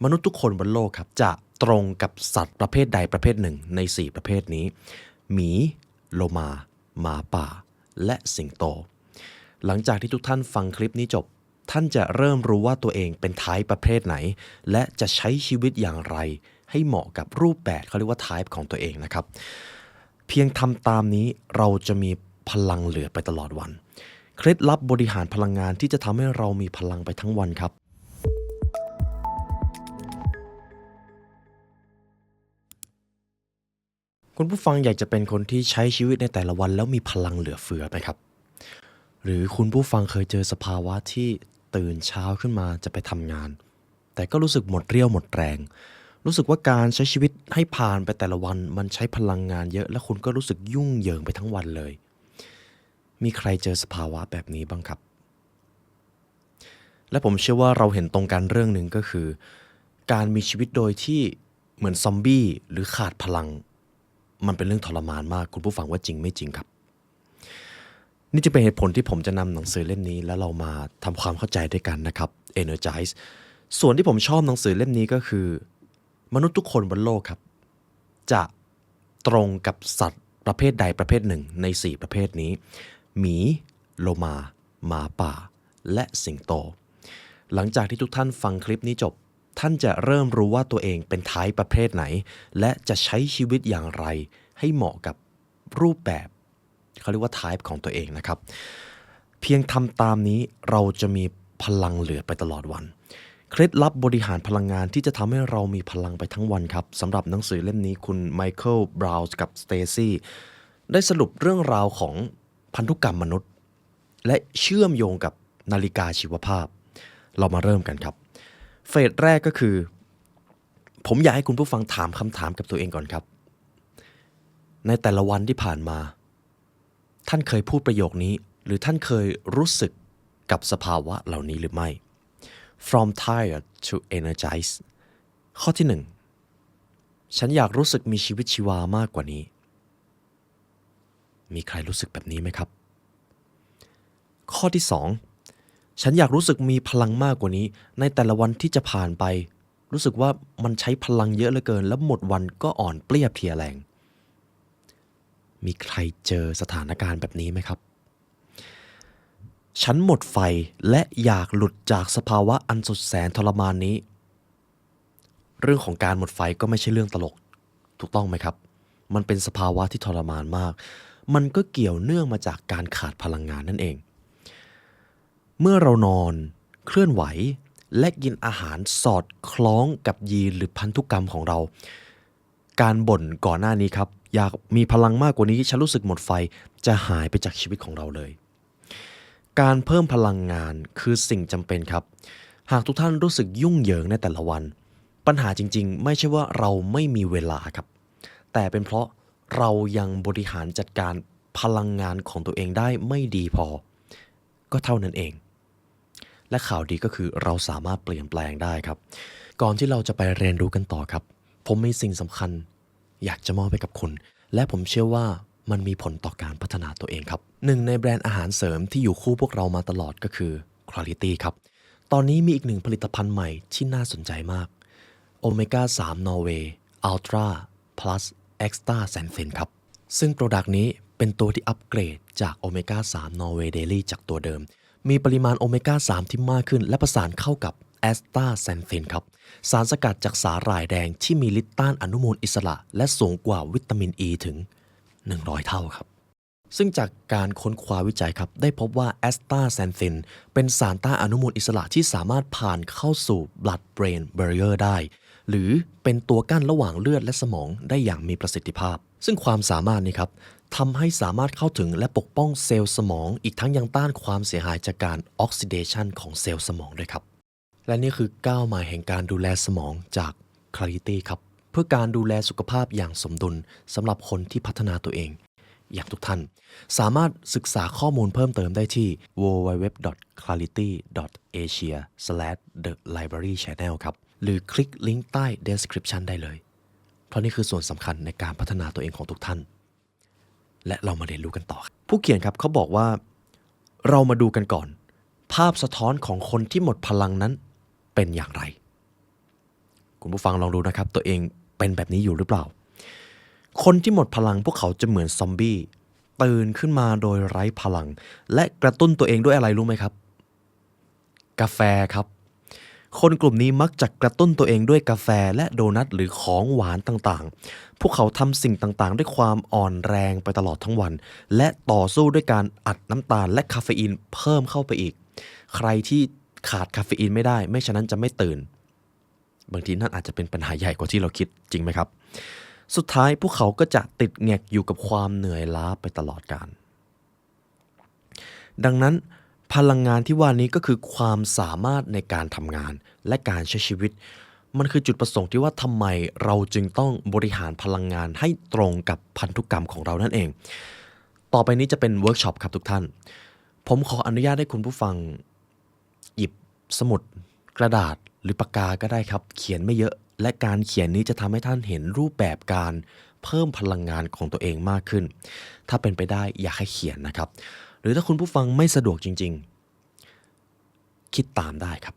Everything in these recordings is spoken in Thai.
มนุษย์ทุกคนบนโลกครับจะตรงกับสัตว์ประเภทใดประเภทหนึ่งใน4ประเภทนี้หมีโลมาหมาป่าและสิงโตหลังจากที่ทุกท่านฟังคลิปนี้จบท่านจะเริ่มรู้ว่าตัวเองเป็นไทป์ประเภทไหนและจะใช้ชีวิตอย่างไรให้เหมาะกับรูปแบบเขาเรียกว่าไทป์ของตัวเองนะครับเพียงทำตามนี้เราจะมีพลังเหลือไปตลอดวันเคล็ดลับบริหารพลังงานที่จะทำให้เรามีพลังไปทั้งวันครับคุณผู้ฟังอยากจะเป็นคนที่ใช้ชีวิตในแต่ละวันแล้วมีพลังเหลือเฟือไหมครับหรือคุณผู้ฟังเคยเจอสภาวะที่ตื่นเช้าขึ้นมาจะไปทำงานแต่ก็รู้สึกหมดเรี่ยวหมดแรงรู้สึกว่าการใช้ชีวิตให้ผ่านไปแต่ละวันมันใช้พลังงานเยอะและคุณก็รู้สึกยุ่งเหยิงไปทั้งวันเลยมีใครเจอสภาวะแบบนี้บ้างครับและผมเชื่อว่าเราเห็นตรงกันเรื่องหนึ่งก็คือการมีชีวิตโดยที่เหมือนซอมบี้หรือขาดพลังมันเป็นเรื่องทรมานมากคุณผู้ฟังว่าจริงไม่จริงครับนี่จะเป็นเหตุผลที่ผมจะนำหนังสือเล่มนี้แล้วเรามาทำความเข้าใจด้วยกันนะครับ Energize ส่วนที่ผมชอบหนังสือเล่มนี้ก็คือมนุษย์ทุกคนบนโลกครับจะตรงกับสัตว์ประเภทใดประเภทหนึ่งใน4ประเภทนี้หมีโลมาหมาป่าและสิงโตหลังจากที่ทุกท่านฟังคลิปนี้จบท่านจะเริ่มรู้ว่าตัวเองเป็นไทป์ประเภทไหนและจะใช้ชีวิตอย่างไรให้เหมาะกับรูปแบบเขาเรียกว่า type ของตัวเองนะครับเพียงทำตามนี้เราจะมีพลังเหลือไปตลอดวันเคล็ดลับบริหารพลังงานที่จะทำให้เรามีพลังไปทั้งวันครับสำหรับหนังสือเล่มนี้คุณไมเคิลบราวน์กับสเตซี่ได้สรุปเรื่องราวของพันธุกรรมมนุษย์และเชื่อมโยงกับนาฬิกาชีวภาพเรามาเริ่มกันครับเฟสแรกก็คือผมอยากให้คุณผู้ฟังถามคำถามกับตัวเองก่อนครับในแต่ละวันที่ผ่านมาท่านเคยพูดประโยคนี้หรือท่านเคยรู้สึกกับสภาวะเหล่านี้หรือไม่ From tired to energized ข้อที่1ฉันอยากรู้สึกมีชีวิตชีวามากกว่านี้มีใครรู้สึกแบบนี้ไหมครับข้อที่2ฉันอยากรู้สึกมีพลังมากกว่านี้ในแต่ละวันที่จะผ่านไปรู้สึกว่ามันใช้พลังเยอะเหลือเกินแล้วหมดวันก็อ่อนเปลี้ยเพลียแรงมีใครเจอสถานการณ์แบบนี้ไหมครับฉันหมดไฟและอยากหลุดจากสภาวะอันสุดแสนทรมานนี้เรื่องของการหมดไฟก็ไม่ใช่เรื่องตลกถูกต้องไหมครับมันเป็นสภาวะที่ทรมานมากมันก็เกี่ยวเนื่องมาจากการขาดพลังงานนั่นเองเมื่อเรานอนเคลื่อนไหวและกินอาหารสอดคล้องกับยีนหรือพันธุกรรมของเราการบ่นก่อนหน้านี้ครับอยากมีพลังมากกว่านี้ฉันรู้สึกหมดไฟจะหายไปจากชีวิตของเราเลยการเพิ่มพลังงานคือสิ่งจำเป็นครับหากทุกท่านรู้สึกยุ่งเหยิงในแต่ละวันปัญหาจริงๆไม่ใช่ว่าเราไม่มีเวลาครับแต่เป็นเพราะเรายังบริหารจัดการพลังงานของตัวเองได้ไม่ดีพอก็เท่านั้นเองและข่าวดีก็คือเราสามารถเปลี่ยนแปลงได้ครับก่อนที่เราจะไปเรียนรู้กันต่อครับผมมีสิ่งสำคัญอยากจะมอบให้กับคุณและผมเชื่อว่ามันมีผลต่อการพัฒนาตัวเองครับหนึ่งในแบรนด์อาหารเสริมที่อยู่คู่พวกเรามาตลอดก็คือ Quality ครับตอนนี้มีอีกหนึ่งผลิตภัณฑ์ใหม่ที่น่าสนใจมาก Omega 3 Norway Ultra Plus Extra Xanthin ครับซึ่งโปรดักต์นี้เป็นตัวที่อัปเกรดจาก Omega 3 Norway Daily จากตัวเดิมมีปริมาณโอเมก้า3ที่มากขึ้นและประสานเข้ากับแอสตาแซนทินครับสารสกัดจากสาหร่ายแดงที่มีฤทธิ์ต้านอนุมูลอิสระและสูงกว่าวิตามินอ e ีถึง100เท่าครับซึ่งจากการค้นคว้าวิจัยครับได้พบว่าแอสตาแซนทินเป็นสารต้านอนุมูลอิสระที่สามารถผ่านเข้าสู่ blood brain barrier ได้หรือเป็นตัวกั้นระหว่างเลือดและสมองได้อย่างมีประสิทธิภาพซึ่งความสามารถนี้ครับทำให้สามารถเข้าถึงและปกป้องเซลล์สมองอีกทั้งยังต้านความเสียหายจากการออกซิเดชันของเซลล์สมองด้วยครับและนี่คือก้าวหมายแห่งการดูแลสมองจาก Clarity ครับเพื่อการดูแลสุขภาพอย่างสมดุลสำหรับคนที่พัฒนาตัวเองอย่างทุกท่านสามารถศึกษาข้อมูลเพิ่มเติมได้ที่ www.clarity.asia/thelibrarychannel ครับหรือคลิกลิงก์ใต้ description ได้เลยเพราะนี่คือส่วนสำคัญในการพัฒนาตัวเองของทุกท่านและเรามาเรียนรู้กันต่อผู้เขียนครับเขาบอกว่าเรามาดูกันก่อนภาพสะท้อนของคนที่หมดพลังนั้นเป็นอย่างไร คุณผู้ฟังลองดูนะครับตัวเองเป็นแบบนี้อยู่หรือเปล่าคนที่หมดพลังพวกเขาจะเหมือนซอมบี้ตื่นขึ้นมาโดยไร้พลังและกระตุ้นตัวเองด้วยอะไรรู้ไหมครับกาแฟครับคนกลุ่มนี้มักจะกระตุ้นตัวเองด้วยกาแฟและโดนัทหรือของหวานต่างๆพวกเขาทำสิ่งต่างๆด้วยความอ่อนแรงไปตลอดทั้งวันและต่อสู้ด้วยการอัดน้ำตาลและคาเฟอีนเพิ่มเข้าไปอีกใครที่ขาดคาเฟอีนไม่ได้ไม่ฉะนั้นจะไม่ตื่นบางทีนั่นอาจจะเป็นปัญหาใหญ่กว่าที่เราคิดจริงไหมครับสุดท้ายพวกเขาก็จะติดแงกอยู่กับความเหนื่อยล้าไปตลอดกาลดังนั้นพลังงานที่ว่านี้ก็คือความสามารถในการทำงานและการใช้ชีวิตมันคือจุดประสงค์ที่ว่าทำไมเราจึงต้องบริหารพลังงานให้ตรงกับพันธุกรรมของเรานั่นเองต่อไปนี้จะเป็นเวิร์กช็อปครับทุกท่านผมขออนุญาตให้คุณผู้ฟังหยิบสมุดกระดาษหรือปากกาก็ได้ครับเขียนไม่เยอะและการเขียนนี้จะทำให้ท่านเห็นรูปแบบการเพิ่มพลังงานของตัวเองมากขึ้นถ้าเป็นไปได้อยากให้เขียนนะครับหรือถ้าคุณผู้ฟังไม่สะดวกจริงๆคิดตามได้ครับ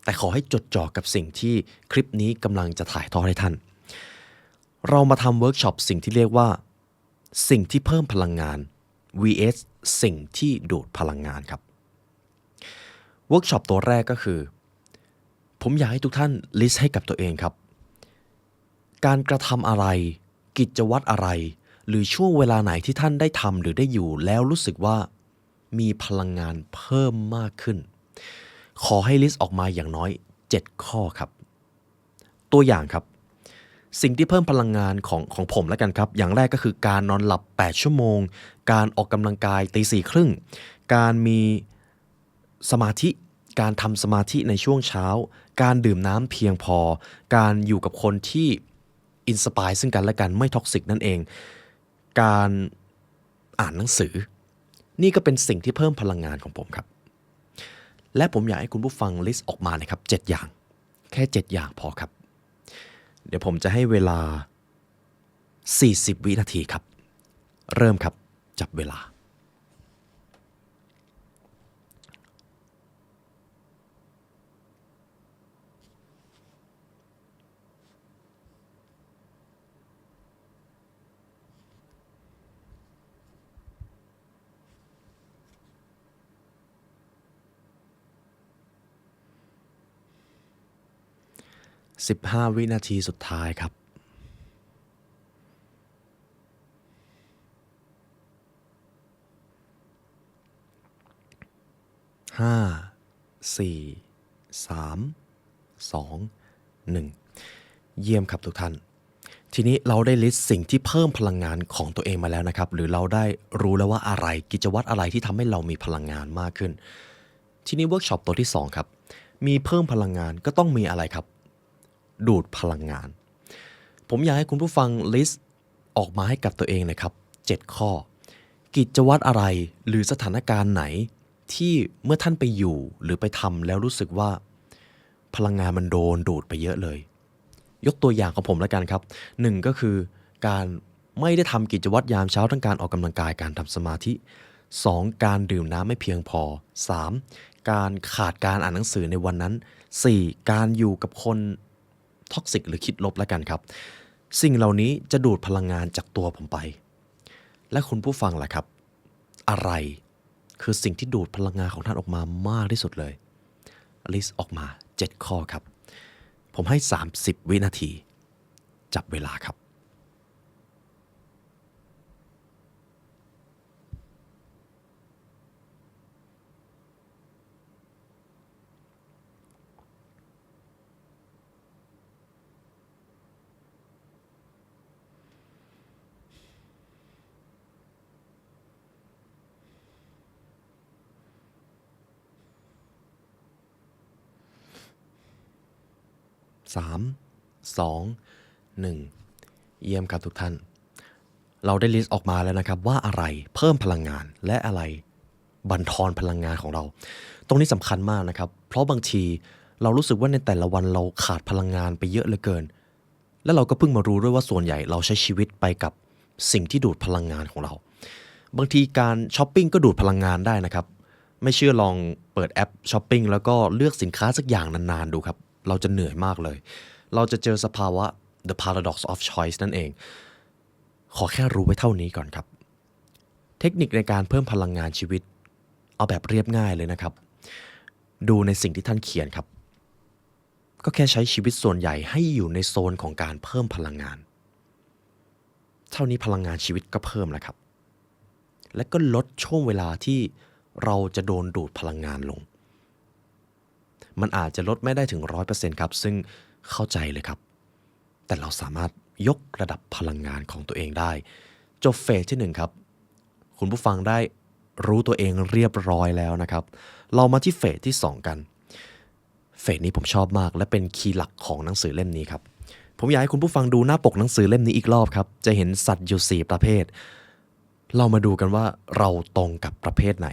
แต่ขอให้จดจ่อกับสิ่งที่คลิปนี้กำลังจะถ่ายทอดให้ท่านเรามาทำเวิร์กช็อปสิ่งที่เรียกว่าสิ่งที่เพิ่มพลังงาน vs สิ่งที่ดูดพลังงานครับเวิร์กช็อปตัวแรกก็คือผมอยากให้ทุกท่านลิสต์ให้กับตัวเองครับการกระทำอะไรกิจวัตรอะไรหรือช่วงเวลาไหนที่ท่านได้ทำหรือได้อยู่แล้วรู้สึกว่ามีพลังงานเพิ่มมากขึ้นขอให้ลิสต์ออกมาอย่างน้อย7ข้อครับตัวอย่างครับสิ่งที่เพิ่มพลังงานของผมแล้วกันครับอย่างแรกก็คือการนอนหลับ8ชั่วโมงการออกกำลังกายตี 4:30การมีสมาธิการทำสมาธิในช่วงเช้าการดื่มน้ำเพียงพอการอยู่กับคนที่อินสปายซึ่งกันและกันไม่ท็อกซิกนั่นเองการอ่านหนังสือนี่ก็เป็นสิ่งที่เพิ่มพลังงานของผมครับและผมอยากให้คุณผู้ฟังลิสต์ออกมาเลยครับ7อย่างแค่7อย่างพอครับเดี๋ยวผมจะให้เวลา40วินาทีครับเริ่มครับจับเวลา15วินาทีสุดท้ายครับ5 4 3 2 1เยี่ยมครับทุกท่านทีนี้เราได้ลิสต์สิ่งที่เพิ่มพลังงานของตัวเองมาแล้วนะครับหรือเราได้รู้แล้วว่าอะไรกิจวัตรอะไรที่ทำให้เรามีพลังงานมากขึ้นทีนี้เวิร์กช็อปตัวที่2ครับมีเพิ่มพลังงานก็ต้องมีอะไรครับดูดพลังงานผมอยากให้คุณผู้ฟังลิสต์ออกมาให้กับตัวเองเลยครับ7ข้อกิจวัตรอะไรหรือสถานการณ์ไหนที่เมื่อท่านไปอยู่หรือไปทำแล้วรู้สึกว่าพลังงานมันโดนดูดไปเยอะเลยยกตัวอย่างของผมแล้วกันครับ1ก็คือการไม่ได้ทำกิจวัตรยามเช้าทั้งการออกกำลังกายการทำสมาธิ2การดื่มน้ำไม่เพียงพอ3การขาดการอ่านหนังสือในวันนั้น4การอยู่กับคนท็อกซิกหรือคิดลบแล้วกันครับสิ่งเหล่านี้จะดูดพลังงานจากตัวผมไปและคุณผู้ฟังล่ะครับอะไรคือสิ่งที่ดูดพลังงานของท่านออกมามากที่สุดเลยลิสต์ออกมา7ข้อครับผมให้30วินาทีจับเวลาครับ3 2 1เยี่ยมครับทุกท่านเราได้ลิสต์ออกมาแล้วนะครับว่าอะไรเพิ่มพลังงานและอะไรบั่นทอนพลังงานของเราตรงนี้สำคัญมากนะครับเพราะบางทีเรารู้สึกว่าในแต่ละวันเราขาดพลังงานไปเยอะเหลือเกินและเราก็เพิ่งมารู้ด้วยว่าส่วนใหญ่เราใช้ชีวิตไปกับสิ่งที่ดูดพลังงานของเราบางทีการช้อปปิ้งก็ดูดพลังงานได้นะครับไม่เชื่อลองเปิดแอปช้อปปิ้งแล้วก็เลือกสินค้าสักอย่างนานๆดูครับเราจะเหนื่อยมากเลย เราจะเจอสภาวะ the paradox of choice นั่นเองขอแค่รู้ไว้เท่านี้ก่อนครับเทคนิคในการเพิ่มพลังงานชีวิตเอาแบบเรียบง่ายเลยนะครับดูในสิ่งที่ท่านเขียนครับก็แค่ใช้ชีวิตส่วนใหญ่ให้อยู่ในโซนของการเพิ่มพลังงานเท่านี้พลังงานชีวิตก็เพิ่มแล้วครับและก็ลดช่วงเวลาที่เราจะโดนดูดพลังงานลงมันอาจจะลดไม่ได้ถึง 100% ครับซึ่งเข้าใจเลยครับแต่เราสามารถยกระดับพลังงานของตัวเองได้จบเฟสที่1ครับคุณผู้ฟังได้รู้ตัวเองเรียบร้อยแล้วนะครับเรามาที่เฟสที่2กันเฟสนี้ผมชอบมากและเป็นคีย์หลักของหนังสือเล่มนี้ครับผมอยากให้คุณผู้ฟังดูหน้าปกหนังสือเล่มนี้อีกรอบครับจะเห็นสัตว์อยู่4ประเภทเรามาดูกันว่าเราตรงกับประเภทไหน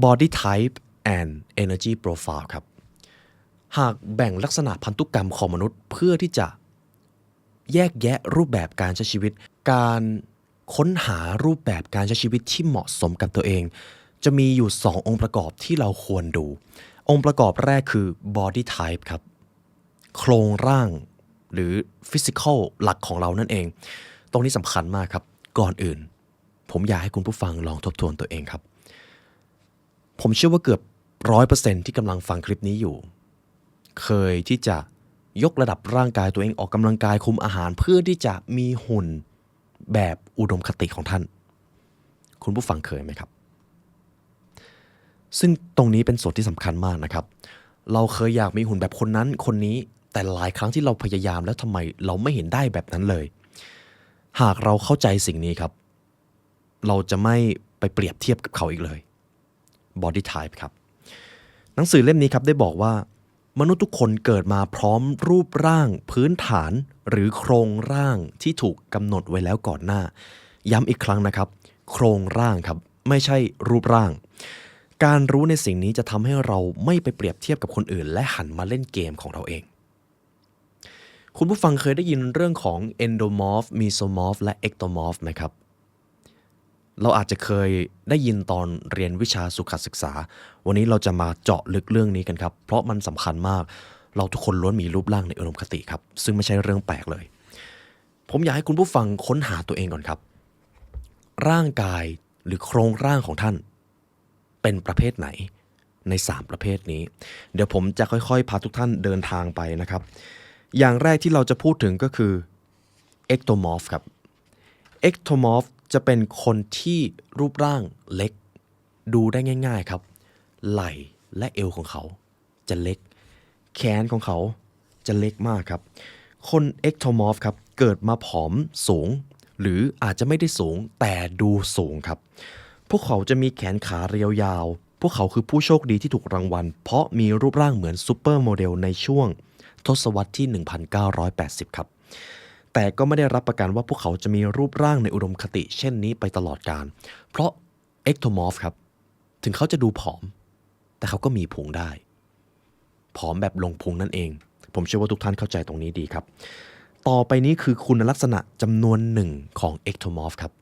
Body Type and Energy Profile ครับหากแบ่งลักษณะพันธุกรรมของมนุษย์เพื่อที่จะแยกแยะรูปแบบการใช้ชีวิตการค้นหารูปแบบการใช้ชีวิตที่เหมาะสมกับตัวเองจะมีอยู่2องค์ประกอบที่เราควรดูองค์ประกอบแรกคือ body type ครับโครงร่างหรือ physical หลักของเรานั่นเองตรงนี้สำคัญมากครับก่อนอื่นผมอยากให้คุณผู้ฟังลองทบทวนตัวเองครับผมเชื่อว่าเกือบ 100% ที่กำลังฟังคลิปนี้อยู่เคยที่จะยกระดับร่างกายตัวเองออกกำลังกายคุมอาหารเพื่อที่จะมีหุ่นแบบอุดมคติของท่านคุณผู้ฟังเคยไหมครับซึ่งตรงนี้เป็นส่วนที่สำคัญมากนะครับเราเคยอยากมีหุ่นแบบคนนั้นคนนี้แต่หลายครั้งที่เราพยายามแล้วทำไมเราไม่เห็นได้แบบนั้นเลยหากเราเข้าใจสิ่งนี้ครับเราจะไม่ไปเปรียบเทียบกับเขาอีกเลย body type ครับหนังสือเล่มนี้ครับได้บอกว่ามนุษย์ทุกคนเกิดมาพร้อมรูปร่างพื้นฐานหรือโครงร่างที่ถูกกำหนดไว้แล้วก่อนหน้าย้ำอีกครั้งนะครับโครงร่างครับไม่ใช่รูปร่างการรู้ในสิ่งนี้จะทำให้เราไม่ไปเปรียบเทียบกับคนอื่นและหันมาเล่นเกมของเราเองคุณผู้ฟังเคยได้ยินเรื่องของ endomorph mesomorph และ ectomorph ไหมครับเราอาจจะเคยได้ยินตอนเรียนวิชาสุขศึกษาวันนี้เราจะมาเจาะลึกเรื่องนี้กันครับเพราะมันสำคัญมากเราทุกคนล้วนมีรูปร่างในอุดมคติครับซึ่งไม่ใช่เรื่องแปลกเลยผมอยากให้คุณผู้ฟังค้นหาตัวเองก่อนครับร่างกายหรือโครงร่างของท่านเป็นประเภทไหนใน3ประเภทนี้เดี๋ยวผมจะค่อยๆพาทุกท่านเดินทางไปนะครับอย่างแรกที่เราจะพูดถึงก็คือ ectomorph ครับ ectomorph จะเป็นคนที่รูปร่างเล็กดูได้ง่ายๆครับไหล่และเอวของเขาจะเล็กแขนของเขาจะเล็กมากครับคน ectomorph ครับเกิดมาผอมสูงหรืออาจจะไม่ได้สูงแต่ดูสูงครับพวกเขาจะมีแขนขาเรียวยาวพวกเขาคือผู้โชคดีที่ถูกรางวัลเพราะมีรูปร่างเหมือนซูเปอร์โมเดลในช่วงทศวรรษที่ 1980 ครับแต่ก็ไม่ได้รับประกันว่าพวกเขาจะมีรูปร่างในอุดมคติเช่นนี้ไปตลอดกาลเพราะ ectomorph ครับถึงเขาจะดูผอมแต่เขาก็มีพุงได้ผอมแบบลงพุงนั่นเองผมเชื่อว่าทุกท่านเข้าใจตรงนี้ดีครับต่อไปนี้คือคุณลักษณะจำนวนหนึ่งของ ectomorph ครับ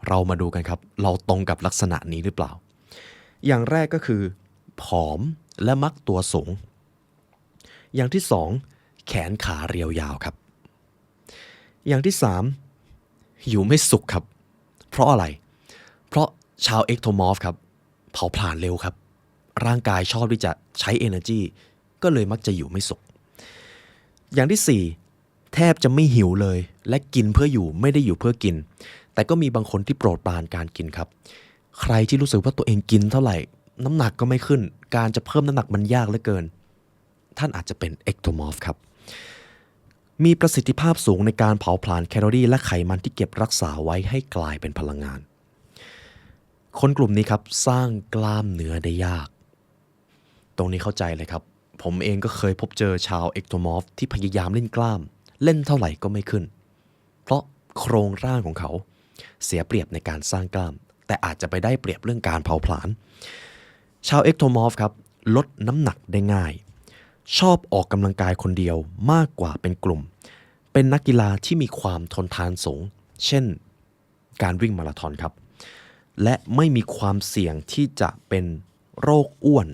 เรามาดูกันครับเราตรงกับลักษณะนี้หรือเปล่าอย่างแรกก็คือผอมและมักตัวสูงอย่างที่2แขนขาเรียวยาวครับอย่างที่3หิวไม่สุกครับเพราะอะไรเพราะชาว ectomorph ครับเผาผลาญเร็วครับร่างกายชอบที่จะใช้ energy ก็เลยมักจะอยู่ไม่สุกอย่างที่4แทบจะไม่หิวเลยและกินเพื่ออยู่ไม่ได้อยู่เพื่อกินแต่ก็มีบางคนที่โปรดปรานการกินครับใครที่รู้สึกว่าตัวเองกินเท่าไหร่น้ำหนักก็ไม่ขึ้นการจะเพิ่มน้ำหนักมันยากเหลือเกินท่านอาจจะเป็น ectomorph ครับมีประสิทธิภาพสูงในการเผาผลาญแคลอรี่และไขมันที่เก็บรักษาไว้ให้กลายเป็นพลังงานคนกลุ่มนี้ครับสร้างกล้ามเนื้อได้ยากตรงนี้เข้าใจเลยครับผมเองก็เคยพบเจอชาว ectomorph ที่พยายามเล่นกล้ามเล่นเท่าไหร่ก็ไม่ขึ้นเพราะโครงร่างของเขาเสียเปรียบในการสร้างกล้ามแต่อาจจะไปได้เปรียบเรื่องการเผาผลาญชาว ectomorph ครับลดน้ำหนักได้ง่ายชอบออกกำลังกายคนเดียวมากกว่าเป็นกลุ่มเป็นนักกีฬาที่มีความทนทานสูงเช่นการวิ่งมาราธอนครับและไม่มีความเสี่ยงที่จะเป็นโรคอ้วน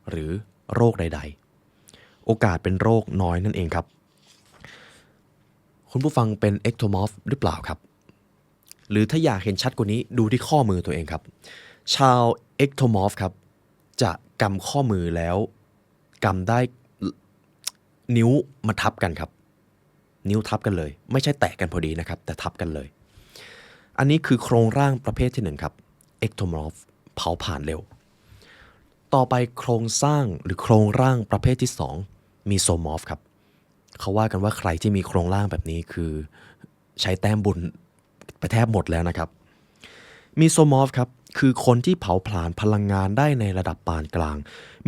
หรือโรคใด โอกาสเป็นโรคน้อยนั่นเองครับคุณผู้ฟังเป็นเอ็กโทมอร์ฟหรือเปล่าครับหรือถ้าอยากเห็นชัดกว่านี้ดูที่ข้อมือตัวเองครับชาวเอ็กโทมอร์ฟครับจะกำข้อมือแล้วกำได้นิ้วมาทับกันครับนิ้วทับกันเลยไม่ใช่แตะกันพอดีนะครับแต่ทับกันเลยอันนี้คือโครงร่างประเภทที่1ครับเอ็กโทมอร์ฟเผาผลาญเร็วต่อไปโครงสร้างหรือโครงร่างประเภทที่2มีโซมอร์ฟครับเขาว่ากันว่าใครที่มีโครงร่างแบบนี้คือใช้แต้มบุญไปแทบหมดแล้วนะครับมีโซมอร์ฟครับคือคนที่เผาผลาญพลังงานได้ในระดับปานกลาง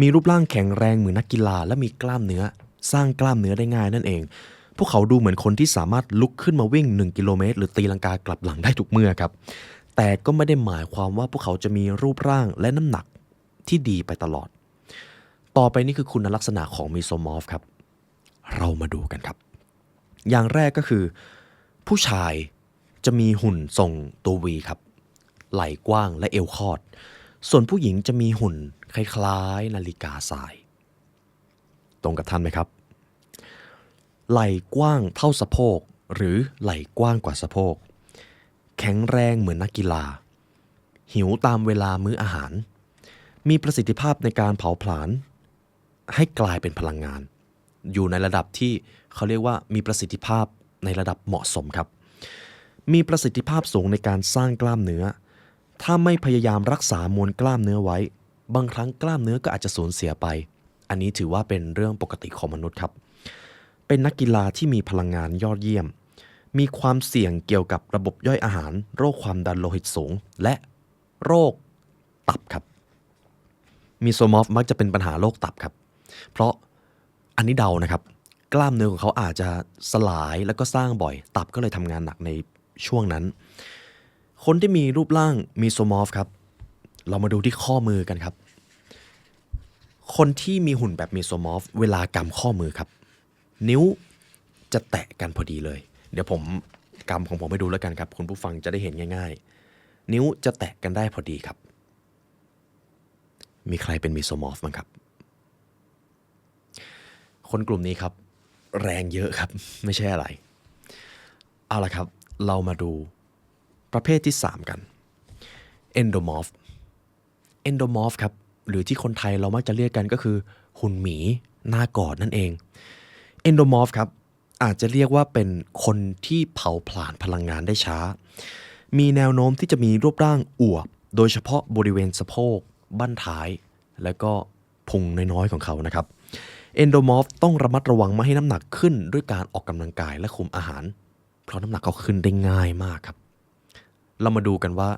มีรูปร่างแข็งแรงเหมือนนักกีฬาและมีกล้ามเนื้อสร้างกล้ามเนื้อได้ง่ายนั่นเองพวกเขาดูเหมือนคนที่สามารถลุกขึ้นมาวิ่ง1กิโลเมตรหรือตีลังกากลับหลังได้ทุกเมื่อครับแต่ก็ไม่ได้หมายความว่าพวกเขาจะมีรูปร่างและน้ำหนักที่ดีไปตลอดต่อไปนี่คือคุณลักษณะของมีโซมอร์ฟครับเรามาดูกันครับอย่างแรกก็คือผู้ชายจะมีหุ่นทรงตัววีครับไหล่กว้างและเอวคอดส่วนผู้หญิงจะมีหุ่นคล้ายๆนาฬิกาทรายตรงกับท่านไหมครับไหล่กว้างเท่าสะโพกหรือไหล่กว้างกว่าสะโพกแข็งแรงเหมือนนักกีฬาหิวตามเวลามื้ออาหารมีประสิทธิภาพในการเผาผลาญให้กลายเป็นพลังงานอยู่ในระดับที่เขาเรียกว่ามีประสิทธิภาพในระดับเหมาะสมครับมีประสิทธิภาพสูงในการสร้างกล้ามเนื้อถ้าไม่พยายามรักษามวลกล้ามเนื้อไว้บางครั้งกล้ามเนื้อก็อาจจะสูญเสียไปอันนี้ถือว่าเป็นเรื่องปกติของมนุษย์ครับเป็นนักกีฬาที่มีพลังงานยอดเยี่ยมมีความเสี่ยงเกี่ยวกับระบบย่อยอาหารโรคความดันโลหิตสูงและโรคตับครับมีโซมอร์ฟมักจะเป็นปัญหาโรคตับครับเพราะอันนี้เดานะครับกล้ามเนื้อของเขาอาจจะสลายแล้วก็สร้างบ่อยตับก็เลยทำงานหนักในช่วงนั้นคนที่มีรูปร่างมีโซมอร์ฟครับเรามาดูที่ข้อมือกันครับคนที่มีหุ่นแบบมีโซมอร์ฟเวลากำข้อมือครับนิ้วจะแตะกันพอดีเลยเดี๋ยวผมกำของผมให้ดูแล้วกันครับคุณผู้ฟังจะได้เห็นง่ายๆนิ้วจะแตะกันได้พอดีครับมีใครเป็นมีโซมอร์ฟบ้างครับคนกลุ่มนี้ครับแรงเยอะครับไม่ใช่อะไรเอาล่ะครับเรามาดูประเภทที่3กัน endomorph endomorph ครับหรือที่คนไทยเรามักจะเรียกกันก็คือหุ่นหมีหน้ากอดนั่นเอง endomorph ครับอาจจะเรียกว่าเป็นคนที่เผาผลาญพลังงานได้ช้ามีแนวโน้มที่จะมีรูปร่างอวบโดยเฉพาะบริเวณสะโพกบั้นท้ายและก็พุงน้อยๆของเขานะครับเอนโดมอร์ฟต้องระมัดระวังไม่ให้น้ำหนักขึ้นด้วยการออกกำลังกายและคุมอาหารเพราะน้ำหนักเขาขึ้นได้ง่ายมากครับเรามาดูกันว่า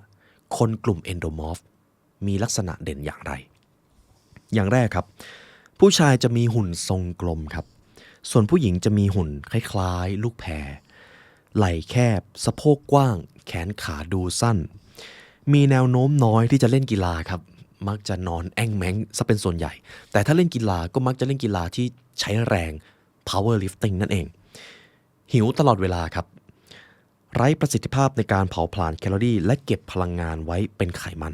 คนกลุ่มเอนโดมอร์ฟมีลักษณะเด่นอย่างไรอย่างแรกครับผู้ชายจะมีหุ่นทรงกลมครับส่วนผู้หญิงจะมีหุ่นคล้ายๆลูกแพรไหล่แคบสะโพกกว้างแขนขาดูสั้นมีแนวโน้มน้อยที่จะเล่นกีฬาครับมักจะนอนแอ่งแม้งซะเป็นส่วนใหญ่แต่ถ้าเล่นกีฬาก็มักจะเล่นกีฬาที่ใช้แรง power lifting นั่นเองหิวตลอดเวลาครับไร้ประสิทธิภาพในการเผาผลาญแคลอรี่และเก็บพลังงานไว้เป็นไขมัน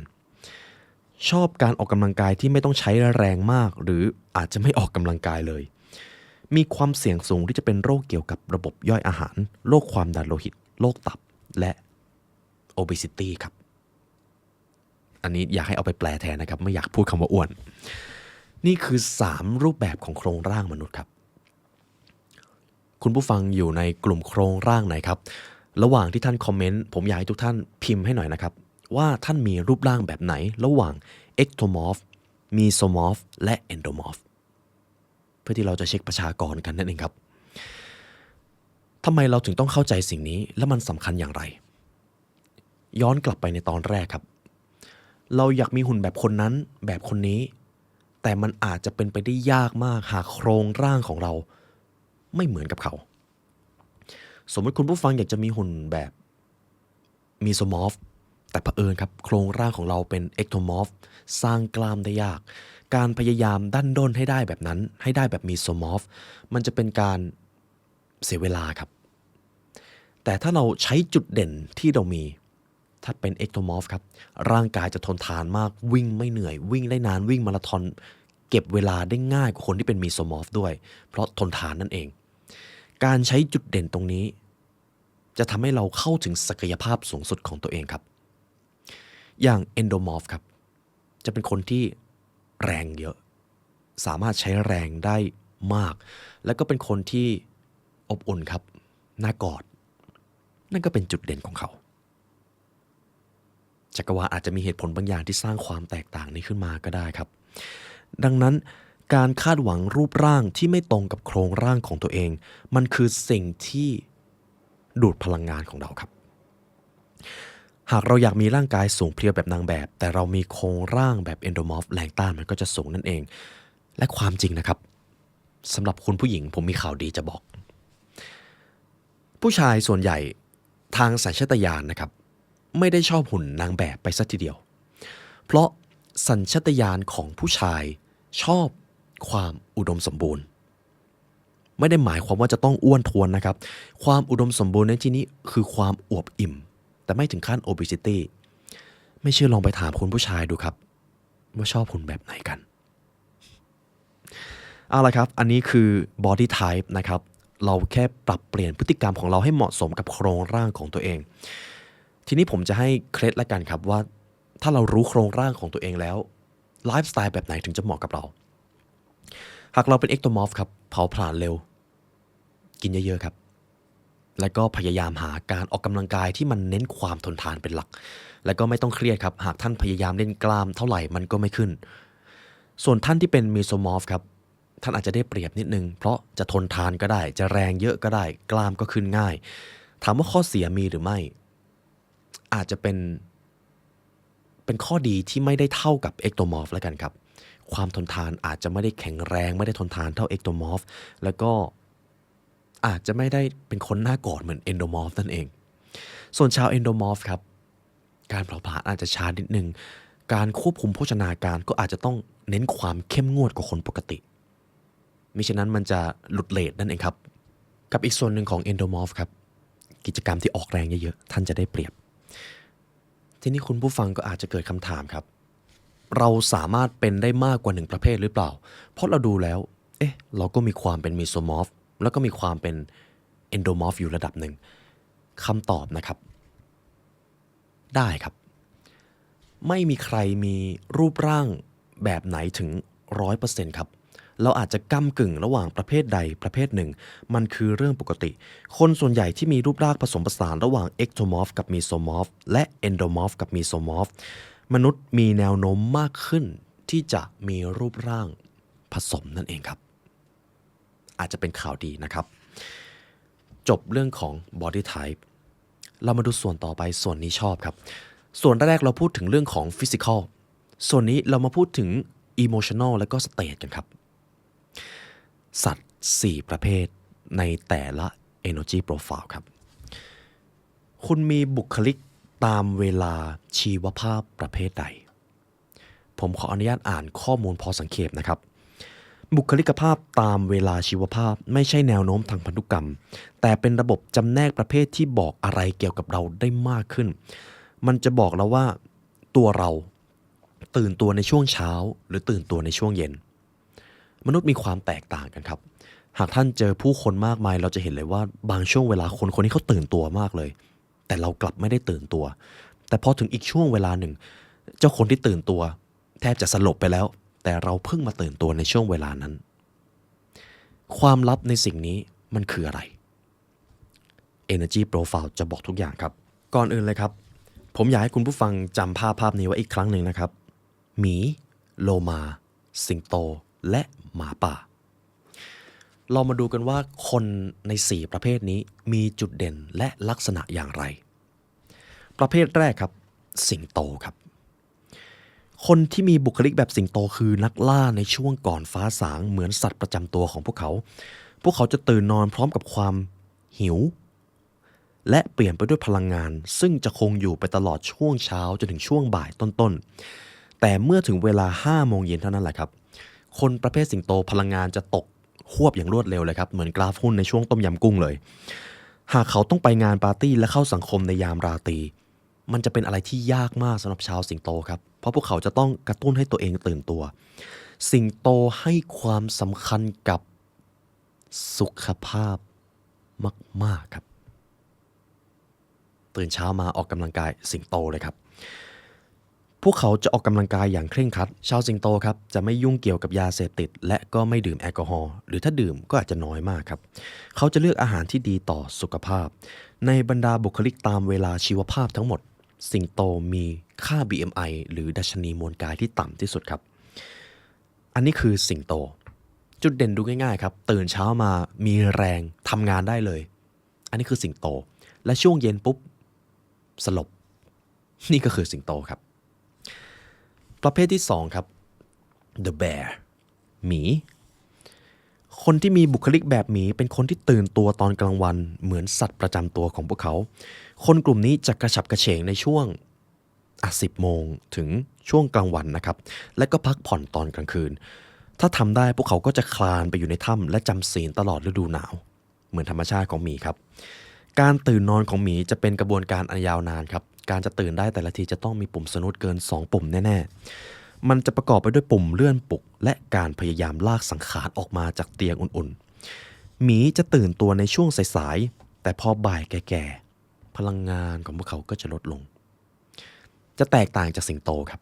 ชอบการออกกำลังกายที่ไม่ต้องใช้แรงมากหรืออาจจะไม่ออกกำลังกายเลยมีความเสี่ยงสูงที่จะเป็นโรคเกี่ยวกับระบบย่อยอาหารโรคความดันโลหิตโรคตับและ obesity ครับอันนี้อยากให้เอาไปแปลแทนนะครับไม่อยากพูดคำว่าอ้วนนี่คือ3รูปแบบของโครงร่างมนุษย์ครับคุณผู้ฟังอยู่ในกลุ่มโครงร่างไหนครับระหว่างที่ท่านคอมเมนต์ผมอยากให้ทุกท่านพิมพ์ให้หน่อยนะครับว่าท่านมีรูปร่างแบบไหนระหว่าง ectomorph mesomorph และ endomorph เพื่อที่เราจะเช็คประชากรกันนั่นเองครับทำไมเราถึงต้องเข้าใจสิ่งนี้และมันสำคัญอย่างไรย้อนกลับไปในตอนแรกครับเราอยากมีหุ่นแบบคนนั้นแบบคนนี้แต่มันอาจจะเป็นไปได้ยากมากหากโครงร่างของเราไม่เหมือนกับเขาสมมติคุณผู้ฟังอยากจะมีหุ่นแบบมีโซมอร์ฟแต่เผอิญครับโครงร่างของเราเป็นเอ็กโทมอร์ฟสร้างกล้ามได้ยากการพยายามดันด้นให้ได้แบบนั้นให้ได้แบบมีโซมอร์ฟมันจะเป็นการเสียเวลาครับแต่ถ้าเราใช้จุดเด่นที่เรามีถ้าเป็นเอ็กโทมอร์ฟครับร่างกายจะทนทานมากวิ่งไม่เหนื่อยวิ่งได้นานวิ่งมาราธอน เก็บเวลาได้ง่ายกว่าคนที่เป็นมีโซมอร์ฟด้วยเพราะทนทานนั่นเองการใช้จุดเด่นตรงนี้จะทำให้เราเข้าถึงศักยภาพสูงสุดของตัวเองครับอย่างเอนโดมอร์ฟครับจะเป็นคนที่แรงเยอะสามารถใช้แรงได้มากแล้วก็เป็นคนที่อบอุ่นครับน่ากอดนั่นก็เป็นจุดเด่นของเขาจักรวาลอาจจะมีเหตุผลบางอย่างที่สร้างความแตกต่างนี้ขึ้นมาก็ได้ครับดังนั้นการคาดหวังรูปร่างที่ไม่ตรงกับโครงร่างของตัวเองมันคือสิ่งที่ดูดพลังงานของเราครับหากเราอยากมีร่างกายสูงเพรียวแบบนางแบบแต่เรามีโครงร่างแบบเอนโดมอร์ฟแรงต้านมันก็จะสูงนั่นเองและความจริงนะครับสำหรับคุณผู้หญิงผมมีข่าวดีจะบอกผู้ชายส่วนใหญ่ทางสัญชาตญาณนะครับไม่ได้ชอบหุ่นนางแบบไปซะทีเดียวเพราะสัญชาตญาณของผู้ชายชอบความอุดมสมบูรณ์ไม่ได้หมายความว่าจะต้องอ้วนท้วนนะครับความอุดมสมบูรณ์ในที่นี้คือความอวบอิ่มแต่ไม่ถึงขั้น obesity ไม่เชื่อลองไปถามคุณผู้ชายดูครับว่าชอบหุ่นแบบไหนกันเอาละครับอันนี้คือ body type นะครับเราแค่ปรับเปลี่ยนพฤติกรรมของเราให้เหมาะสมกับโครงร่างของตัวเองทีนี้ผมจะให้เคล็ดละกันครับว่าถ้าเรารู้โครงร่างของตัวเองแล้วไลฟ์สไตล์แบบไหนถึงจะเหมาะกับเราหากเราเป็นเอ็กโตมอร์ฟครับเผาผลาญเร็วกินเยอะๆครับและก็พยายามหาการออกกำลังกายที่มันเน้นความทนทานเป็นหลักและก็ไม่ต้องเครียดครับหากท่านพยายามเล่นกล้ามเท่าไหร่มันก็ไม่ขึ้นส่วนท่านที่เป็นมีโซมอร์ฟครับท่านอาจจะได้เปรียบนิดนึงเพราะจะทนทานก็ได้จะแรงเยอะก็ได้กล้ามก็ขึ้นง่ายถามว่าข้อเสียมีหรือไม่อาจจะเป็นข้อดีที่ไม่ได้เท่ากับเอ็กโตมอร์ฟแล้วกันครับความทนทานอาจจะไม่ได้แข็งแรงไม่ได้ทนทานเท่าเอ็กโตมอร์ฟแล้วก็อาจจะไม่ได้เป็นคนหน้ากอดเหมือนเอนโดมอร์ฟนั่นเองส่วนชาวเอนโดมอร์ฟครับการเผาผลาญอาจจะช้านิดนึงการควบคุมโภชนาการก็อาจจะต้องเน้นความเข้มงวดกว่าคนปกติมิฉะนั้นมันจะหลุดเรทนั่นเองครับกับอีกส่วนหนึ่งของเอนโดมอร์ฟครับกิจกรรมที่ออกแรงเยอะๆท่านจะได้เปรียบทีนี้คุณผู้ฟังก็อาจจะเกิดคำถามครับเราสามารถเป็นได้มากกว่าหนึ่งประเภทหรือเปล่าเพราะเราดูแล้วเราก็มีความเป็นมีโซมอร์ฟแล้วก็มีความเป็นเอนโดมอร์ฟอยู่ระดับหนึ่งคำตอบนะครับได้ครับไม่มีใครมีรูปร่างแบบไหนถึง 100% ครับเราอาจจะก้ำกึ่งระหว่างประเภทใดประเภทหนึ่งมันคือเรื่องปกติคนส่วนใหญ่ที่มีรูปร่างผสมผสานระหว่างเอ็กโทมอร์ฟกับมีโซมอร์ฟและเอนโดมอร์ฟกับมีโซมอร์ฟมนุษย์มีแนวโน้มมากขึ้นที่จะมีรูปร่างผสมนั่นเองครับอาจจะเป็นข่าวดีนะครับจบเรื่องของ body type เรามาดูส่วนต่อไปส่วนนี้ชอบครับส่วนแรกเราพูดถึงเรื่องของ physical ส่วนนี้เรามาพูดถึง emotional และก็ state กันครับสัตว์4ประเภทในแต่ละ energy profile ครับคุณมีบุคลิกตามเวลาชีวภาพประเภทใดผมขออนุญาตอ่านข้อมูลพอสังเขปนะครับบุคลิกภาพตามเวลาชีวภาพไม่ใช่แนวโน้มทางพันธุกรรมแต่เป็นระบบจำแนกประเภทที่บอกอะไรเกี่ยวกับเราได้มากขึ้นมันจะบอกเราว่าตัวเราตื่นตัวในช่วงเช้าหรือตื่นตัวในช่วงเย็นมนุษย์มีความแตกต่างกันครับหากท่านเจอผู้คนมากมายเราจะเห็นเลยว่าบางช่วงเวลาคนนี้เขาตื่นตัวมากเลยแต่เรากลับไม่ได้ตื่นตัวแต่พอถึงอีกช่วงเวลาหนึ่งเจ้าคนที่ตื่นตัวแทบจะสลบไปแล้วแต่เราเพิ่งมาตื่นตัวในช่วงเวลานั้นความลับในสิ่งนี้มันคืออะไร Energy Profile จะบอกทุกอย่างครับก่อนอื่นเลยครับผมอยากให้คุณผู้ฟังจำภาพนี้ไว้อีกครั้งหนึ่งนะครับหมีโลมาสิงโตและหมาป่าเรามาดูกันว่าคนใน4ประเภทนี้มีจุดเด่นและลักษณะอย่างไรประเภทแรกครับสิงโตครับคนที่มีบุคลิกแบบสิงโตคือนักล่าในช่วงก่อนฟ้าสางเหมือนสัตว์ประจำตัวของพวกเขาจะตื่นนอนพร้อมกับความหิวและเปลี่ยนไปด้วยพลังงานซึ่งจะคงอยู่ไปตลอดช่วงเช้าจนถึงช่วงบ่ายต้นๆแต่เมื่อถึงเวลา5 โมงเย็นเท่านั้นแหละครับคนประเภทสิงโตพลังงานจะตกหวบอย่างรวดเร็วเลยครับเหมือนกราฟหุ้นในช่วงต้มยำกุ้งเลยหากเขาต้องไปงานปาร์ตี้และเข้าสังคมในยามราตรีมันจะเป็นอะไรที่ยากมากสำหรับชาวสิงโตครับเพราะพวกเขาจะต้องกระตุ้นให้ตัวเองตื่นตัว สิงโตให้ความสำคัญกับสุขภาพมากๆครับตื่นเช้ามาออกกำลังกายสิงโตเลยครับพวกเขาจะออกกำลังกายอย่างเคร่งครัดชาวสิงโตครับจะไม่ยุ่งเกี่ยวกับยาเสพติดและก็ไม่ดื่มแอลกอฮอล์หรือถ้าดื่มก็อาจจะน้อยมากครับเขาจะเลือกอาหารที่ดีต่อสุขภาพในบรรดาบุคลิกตามเวลาชีวภาพทั้งหมดสิงโตมีค่า BMI หรือดัชนีมวลกายที่ต่ำที่สุดครับอันนี้คือสิงโตจุดเด่นดูง่ายๆครับตื่นเช้ามามีแรงทำงานได้เลยอันนี้คือสิงโตและช่วงเย็นปุ๊บสลบนี่ก็คือสิงโตครับประเภทที่2ครับ The Bear หมีคนที่มีบุคลิกแบบหมีเป็นคนที่ตื่นตัวตอนกลางวันเหมือนสัตว์ประจำตัวของพวกเขาคนกลุ่มนี้จะกระฉับกระเฉงในช่วง10 โมงถึงช่วงกลางวันนะครับและก็พักผ่อนตอนกลางคืนถ้าทำได้พวกเขาก็จะคลานไปอยู่ในถ้ำและจำศีลตลอดฤดูหนาวเหมือนธรรมชาติของหมีครับการตื่นนอนของหมีจะเป็นกระบวนการอันยาวนานครับการจะตื่นได้แต่ละทีจะต้องมีปุ่มสนุดเกิน2ปุ่มแน่ๆมันจะประกอบไปด้วยปุ่มเลื่อนปลุกและการพยายามลากสังขารออกมาจากเตียงอุ่นๆหมีจะตื่นตัวในช่วงสายๆแต่พอบ่ายแก่ๆพลังงานของพวกเขาก็จะลดลงจะแตกต่างจากสิงโตครับ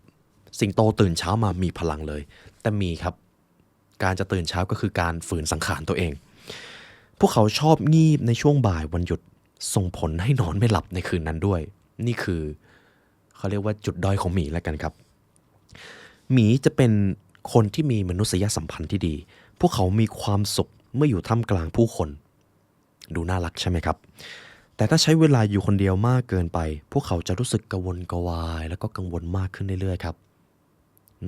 สิงโตตื่นเช้ามามีพลังเลยแต่หมีครับการจะตื่นเช้าก็คือการฝืนสังขารตัวเองพวกเขาชอบงีบในช่วงบ่ายวันหยุดส่งผลให้นอนไม่หลับในคืนนั้นด้วยนี่คือเขาเรียกว่าจุดด้อยของหมีแล้วกันครับหมีจะเป็นคนที่มีมนุษยสัมพันธ์ที่ดีพวกเขามีความสุขเมื่ออยู่ท่ามกลางผู้คนดูน่ารักใช่ไหมครับแต่ถ้าใช้เวลาอยู่คนเดียวมากเกินไปพวกเขาจะรู้สึกกระวนกระวายแล้วก็กังวลมากขึ้นเรื่อยๆครับ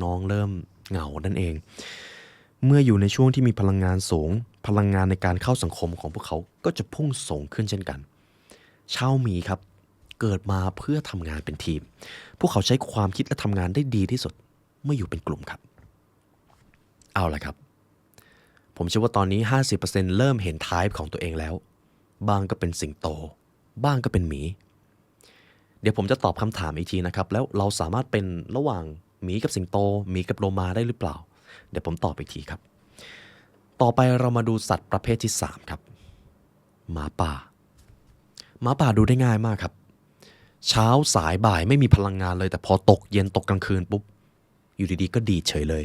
น้องเริ่มเหงานั่นเองเมื่ออยู่ในช่วงที่มีพลังงานสูงพลังงานในการเข้าสังคมของพวกเขาก็จะพุ่งสูงขึ้นเช่นกันชาวหมีครับเกิดมาเพื่อทำงานเป็นทีมพวกเขาใช้ความคิดและทำงานได้ดีที่สุดเมื่ออยู่เป็นกลุ่มครับเอาละครับผมเชื่อว่าตอนนี้ 50% เริ่มเห็นไทป์ของตัวเองแล้วบ้างก็เป็นสิงโตบ้างก็เป็นหมีเดี๋ยวผมจะตอบคำถามอีกทีนะครับแล้วเราสามารถเป็นระหว่างหมีกับสิงโตหมีกับโลมาได้หรือเปล่าเดี๋ยวผมตอบอีกทีครับต่อไปเรามาดูสัตว์ประเภทที่3ครับหมาป่าหมาป่าดูได้ง่ายมากครับเช้าสายบ่ายไม่มีพลังงานเลยแต่พอตกเย็นตกกลางคืนปุ๊บอยู่ดีๆก็ดีเฉยเลย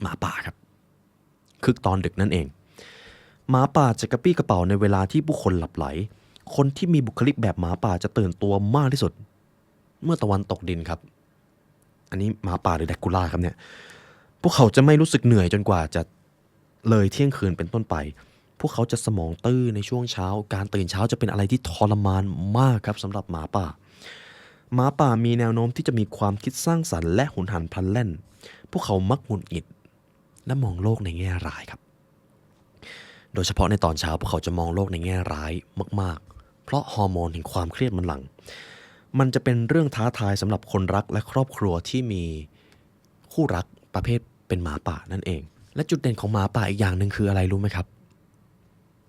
หมาป่าครับคึกตอนดึกนั่นเองหมาป่าจะกระปี้กระเป๋าในเวลาที่ผู้คนหลับไหลคนที่มีบุคลิกแบบหมาป่าจะตื่นตัวมากที่สุดเมื่อตะวันตกดินครับอันนี้หมาป่าหรือแดกคูล่าครับเนี่ยพวกเขาจะไม่รู้สึกเหนื่อยจนกว่าจะเลยเที่ยงคืนเป็นต้นไปพวกเขาจะสมองตื้อในช่วงเช้าการตื่นเช้าจะเป็นอะไรที่ทรมานมากครับสำหรับหมาป่าหมาป่ามีแนวโน้มที่จะมีความคิดสร้างสรรค์และหุนหันพลันแล่นพวกเขามักหงุดหงิดและมองโลกในแง่ร้ายครับโดยเฉพาะในตอนเช้าพวกเขาจะมองโลกในแง่ร้ายมากๆเพราะฮอร์โมนแห่งความเครียดมันหลั่งมันจะเป็นเรื่องท้าทายสำหรับคนรักและครอบครัวที่มีคู่รักประเภทเป็นหมาป่านั่นเองและจุดเด่นของหมาป่าอีกอย่างหนึ่งคืออะไรรู้ไหมครับ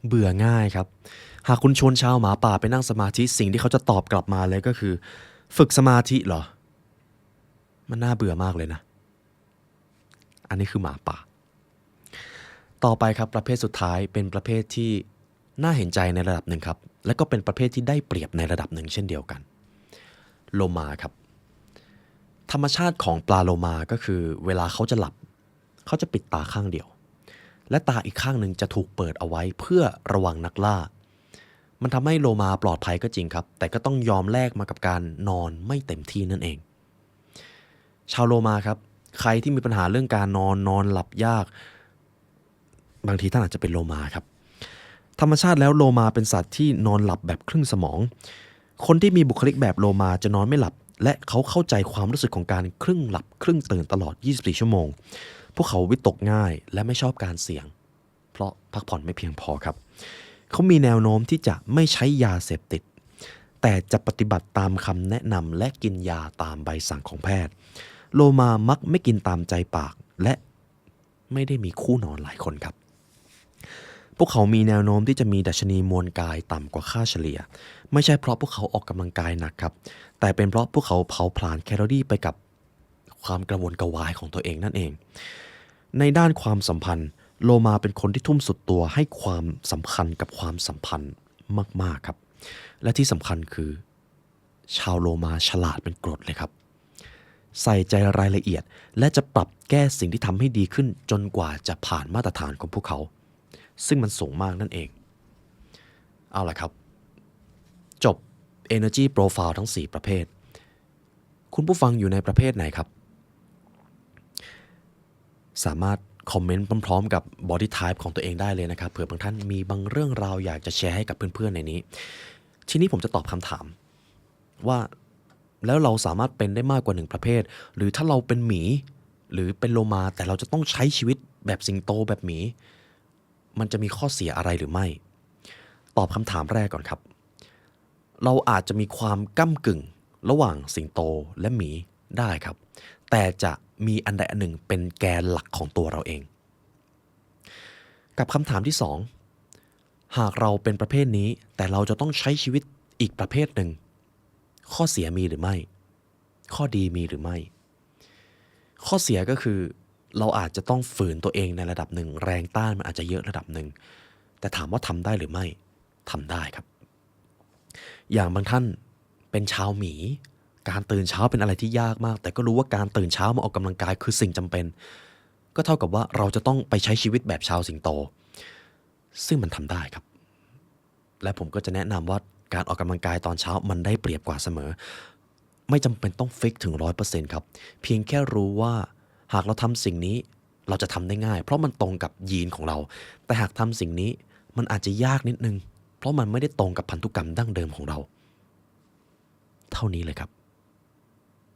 เบื่อง่ายครับหากคุณชวนชาวหมาป่าไปนั่งสมาธิสิ่งที่เขาจะตอบกลับมาเลยก็คือฝึกสมาธิเหรอมันน่าเบื่อมากเลยนะอันนี้คือหมาป่าต่อไปครับประเภทสุดท้ายเป็นประเภทที่น่าเห็นใจในระดับหนึ่งครับและก็เป็นประเภทที่ได้เปรียบในระดับหนึ่งเช่นเดียวกันโลมาครับธรรมชาติของปลาโลมาก็คือเวลาเขาจะหลับเขาจะปิดตาข้างเดียวและตาอีกข้างหนึ่งจะถูกเปิดเอาไว้เพื่อระวังนักล่ามันทำให้โลมาปลอดภัยก็จริงครับแต่ก็ต้องยอมแลกมากับการนอนไม่เต็มที่นั่นเองชาวโลมาครับใครที่มีปัญหาเรื่องการนอนหลับยากบางทีท่านอาจจะเป็นโลมาครับธรรมชาติแล้วโลมาเป็นสัตว์ที่นอนหลับแบบครึ่งสมองคนที่มีบุคลิกแบบโลมาจะนอนไม่หลับและเขาเข้าใจความรู้สึกของการครึ่งหลับครึ่งตื่นตลอด24ชั่วโมงพวกเขาวิตกง่ายและไม่ชอบการเสี่ยงเพราะพักผ่อนไม่เพียงพอครับเขามีแนวโน้มที่จะไม่ใช้ยาเสพติดแต่จะปฏิบัติตามคำแนะนำและกินยาตามใบสั่งของแพทย์โลมามักไม่กินตามใจปากและไม่ได้มีคู่นอนหลายคนครับพวกเขามีแนวโน้มที่จะมีดัชนีมวลกายต่ำกว่าค่าเฉลี่ยไม่ใช่เพราะพวกเขาออกกำลังกายหนักครับแต่เป็นเพราะพวกเขาเผาผลาญแคลอรี่ไปกับความกระวนกระวายของตัวเองนั่นเอง ในด้านความสัมพันธ์โลมาเป็นคนที่ทุ่มสุดตัวให้ความสำคัญกับความสัมพันธ์มากๆครับและที่สำคัญคือชาวโลมาฉลาดเป็นกรดเลยครับใส่ใจรายละเอียดและจะปรับแก้สิ่งที่ทำให้ดีขึ้นจนกว่าจะผ่านมาตรฐานของพวกเขาซึ่งมันสูงมากนั่นเองเอาล่ะครับจบ Energy Profile ทั้ง 4 ประเภทคุณผู้ฟังอยู่ในประเภทไหนครับสามารถคอมเมนต์พร้อมๆกับ Body Type ของตัวเองได้เลยนะครับเผื่อบางท่านมีบางเรื่องราวอยากจะแชร์ให้กับเพื่อนๆในนี้ทีนี้ผมจะตอบคำถามว่าแล้วเราสามารถเป็นได้มากกว่า1ประเภทหรือถ้าเราเป็นหมีหรือเป็นโลมาแต่เราจะต้องใช้ชีวิตแบบสิงโตแบบหมีมันจะมีข้อเสียอะไรหรือไม่ตอบคำถามแรกก่อนครับเราอาจจะมีความก้ำกึ่งระหว่างสิงโตและหมีได้ครับแต่จะมีอันใดอันหนึ่งเป็นแกนหลักของตัวเราเองกับคำถามที่2หากเราเป็นประเภทนี้แต่เราจะต้องใช้ชีวิตอีกประเภทหนึ่งข้อเสียมีหรือไม่ข้อดีมีหรือไม่ข้อเสียก็คือเราอาจจะต้องฝืนตัวเองในระดับหนึ่งแรงต้านมันอาจจะเยอะระดับหนึ่งแต่ถามว่าทำได้หรือไม่ทำได้ครับอย่างบางท่านเป็นชาวหมีการตื่นเช้าเป็นอะไรที่ยากมากแต่ก็รู้ว่าการตื่นเช้ามาออกกำลังกายคือสิ่งจำเป็นก็เท่ากับว่าเราจะต้องไปใช้ชีวิตแบบชาวสิงโตซึ่งมันทำได้ครับและผมก็จะแนะนำว่าการออกกำลังกายตอนเช้ามันได้เปรียบกว่าเสมอไม่จำเป็นต้องฟิกถึง 100% ครับเพียงแค่รู้ว่าหากเราทำสิ่งนี้เราจะทำได้ง่ายเพราะมันตรงกับยีนของเราแต่หากทำสิ่งนี้มันอาจจะยากนิดนึงเพราะมันไม่ได้ตรงกับพันธุกรรมดั้งเดิมของเราเท่านี้เลยครับ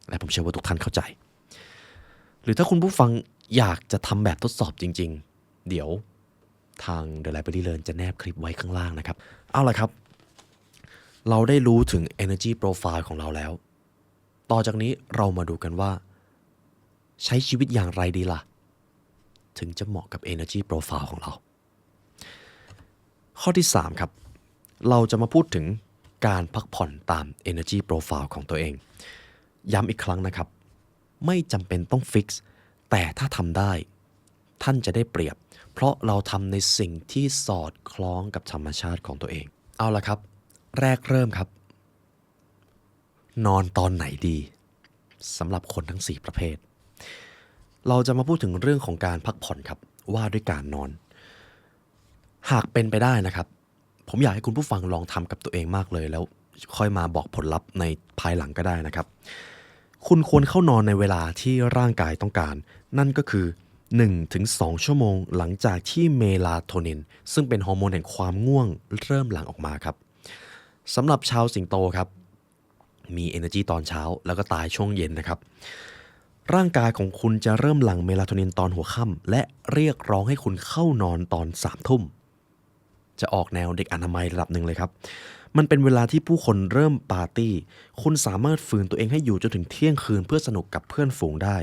และผมเชื่อว่าทุกท่านเข้าใจหรือถ้าคุณผู้ฟังอยากจะทำแบบทดสอบจริงๆเดี๋ยวทาง The Library Learn จะแนบคลิปไว้ข้างล่างนะครับเอาล่ะครับเราได้รู้ถึง Energy Profile ของเราแล้วต่อจากนี้เรามาดูกันว่าใช้ชีวิตอย่างไรดีล่ะถึงจะเหมาะกับ Energy Profile ของเราข้อที่3ครับเราจะมาพูดถึงการพักผ่อนตาม Energy Profile ของตัวเองย้ำอีกครั้งนะครับไม่จำเป็นต้องฟิกซ์แต่ถ้าทำได้ท่านจะได้เปรียบเพราะเราทำในสิ่งที่สอดคล้องกับธรรมชาติของตัวเองเอาล่ะครับแรกเริ่มครับนอนตอนไหนดีสำหรับคนทั้ง4ประเภทเราจะมาพูดถึงเรื่องของการพักผ่อนครับว่าด้วยการนอนหากเป็นไปได้นะครับผมอยากให้คุณผู้ฟังลองทำกับตัวเองมากเลยแล้วค่อยมาบอกผลลัพธ์ในภายหลังก็ได้นะครับคุณควรเข้านอนในเวลาที่ร่างกายต้องการนั่นก็คือ 1-2 ชั่วโมงหลังจากที่เมลาโทนินซึ่งเป็นฮอร์โมนแห่งความง่วงเริ่มหลั่งออกมาครับสำหรับชาวสิงโตครับมี energy ตอนเช้าแล้วก็ตายช่วงเย็นนะครับร่างกายของคุณจะเริ่มหลั่งเมลาโทนินตอนหัวค่ำและเรียกร้องให้คุณเข้านอนตอน3 ทุ่มจะออกแนวเด็กอนามัยระดับหนึ่งเลยครับมันเป็นเวลาที่ผู้คนเริ่มปาร์ตี้คุณสามารถฝืนตัวเองให้อยู่จนถึงเที่ยงคืนเพื่อสนุกกับเพื่อนฝูงได้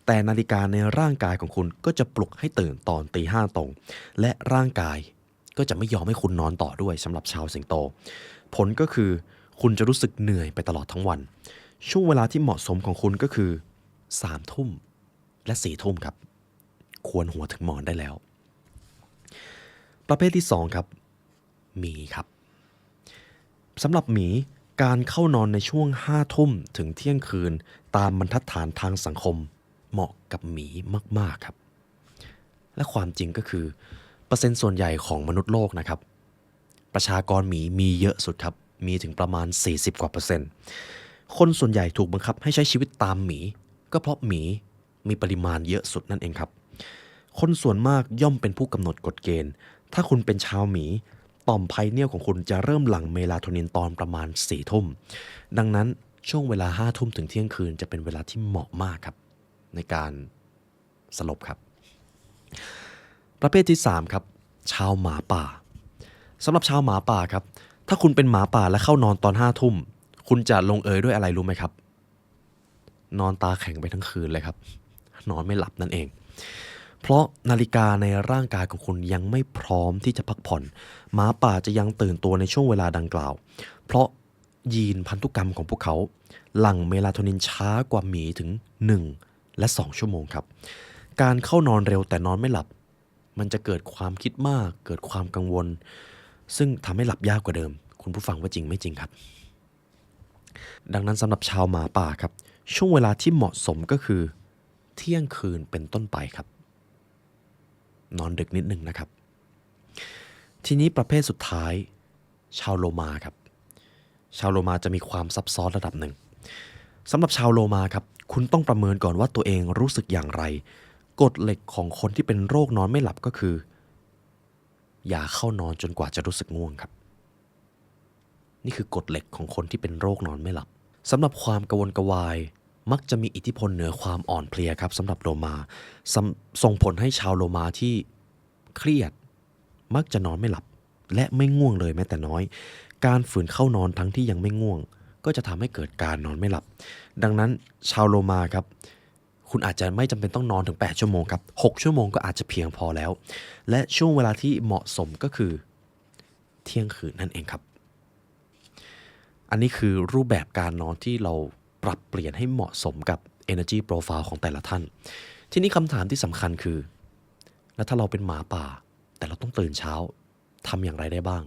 แต่นาฬิกาในร่างกายของคุณก็จะปลุกให้ตื่นตอนตี 5ตรงและร่างกายก็จะไม่ยอมให้คุณนอนต่อด้วยสำหรับชาวสิงโตผลก็คือคุณจะรู้สึกเหนื่อยไปตลอดทั้งวันช่วงเวลาที่เหมาะสมของคุณก็คือ3 ทุ่มและ4 ทุ่มครับควรหัวถึงหมอนได้แล้วประเภทที่2ครับหมีครับสำหรับหมีการเข้านอนในช่วง5 ทุ่มถึงเที่ยงคืนตามบรรทัดฐานทางสังคมเหมาะกับหมีมากๆครับและความจริงก็คือเปอร์เซ็นต์ส่วนใหญ่ของมนุษย์โลกนะครับประชากรหมีมีเยอะสุดครับมีถึงประมาณ40 กว่าเปอร์เซ็นต์คนส่วนใหญ่ถูกบังคับให้ใช้ชีวิตตามหมีก็เพราะหมีมีปริมาณเยอะสุดนั่นเองครับคนส่วนมากย่อมเป็นผู้กำหนดกฎเกณฑ์ถ้าคุณเป็นชาวหมีต่อมไพเนียลของคุณจะเริ่มหลั่งเมลาโทนินตอนประมาณ4 ทุ่มดังนั้นช่วงเวลา5 ทุ่มถึงเที่ยงคืนจะเป็นเวลาที่เหมาะมากครับในการสลบครับประเภทที่3ครับชาวหมาป่าสำหรับชาวหมาป่าครับถ้าคุณเป็นหมาป่าและเข้านอนตอน5 ทุ่มคุณจะลงเอยด้วยอะไรรู้ไหมครับนอนตาแข็งไปทั้งคืนเลยครับนอนไม่หลับนั่นเองเพราะนาฬิกาในร่างกายของคุณยังไม่พร้อมที่จะพักผ่อนหมาป่าจะยังตื่นตัวในช่วงเวลาดังกล่าวเพราะยีนพันธุกรรมของพวกเขาหลั่งเมลาโทนินช้ากว่าหมีถึง1 และ 2 ชั่วโมงครับ การเข้านอนเร็วแต่นอนไม่หลับมันจะเกิดความคิดมากเกิดความกังวลซึ่งทำให้หลับยากกว่าเดิมคุณผู้ฟังว่าจริงไม่จริงครับดังนั้นสำหรับชาวหมาป่าครับช่วงเวลาที่เหมาะสมก็คือเที่ยงคืนเป็นต้นไปครับนอนดึกนิดนึงนะครับทีนี้ประเภทสุดท้ายชาวโลมาครับชาวโลมาจะมีความซับซ้อนระดับหนึ่งสำหรับชาวโลมาครับคุณต้องประเมินก่อนว่าตัวเองรู้สึกอย่างไรกฎเหล็กของคนที่เป็นโรคนอนไม่หลับก็คืออย่าเข้านอนจนกว่าจะรู้สึกง่วงครับนี่คือกฎเหล็กของคนที่เป็นโรคนอนไม่หลับสำหรับความกังวลกวายมักจะมีอิทธิพลเหนือความอ่อนเพลียครับสำหรับโลมาส่งผลให้ชาวโลมาที่เครียดมักจะนอนไม่หลับและไม่ง่วงเลยแม้แต่น้อยการฝืนเข้านอนทั้งที่ยังไม่ง่วงก็จะทำให้เกิดการนอนไม่หลับดังนั้นชาวโลมาครับคุณอาจจะไม่จำเป็นต้องนอนถึง8ชั่วโมงครับ6ชั่วโมงก็อาจจะเพียงพอแล้วและช่วงเวลาที่เหมาะสมก็คือเที่ยงคืนนั่นเองครับอันนี้คือรูปแบบการนอนที่เราปรับเปลี่ยนให้เหมาะสมกับ energy profile ของแต่ละท่านทีนี้คำถามที่สำคัญคือแล้วถ้าเราเป็นหมาป่าแต่เราต้องตื่นเช้าทำอย่างไรได้บ้าง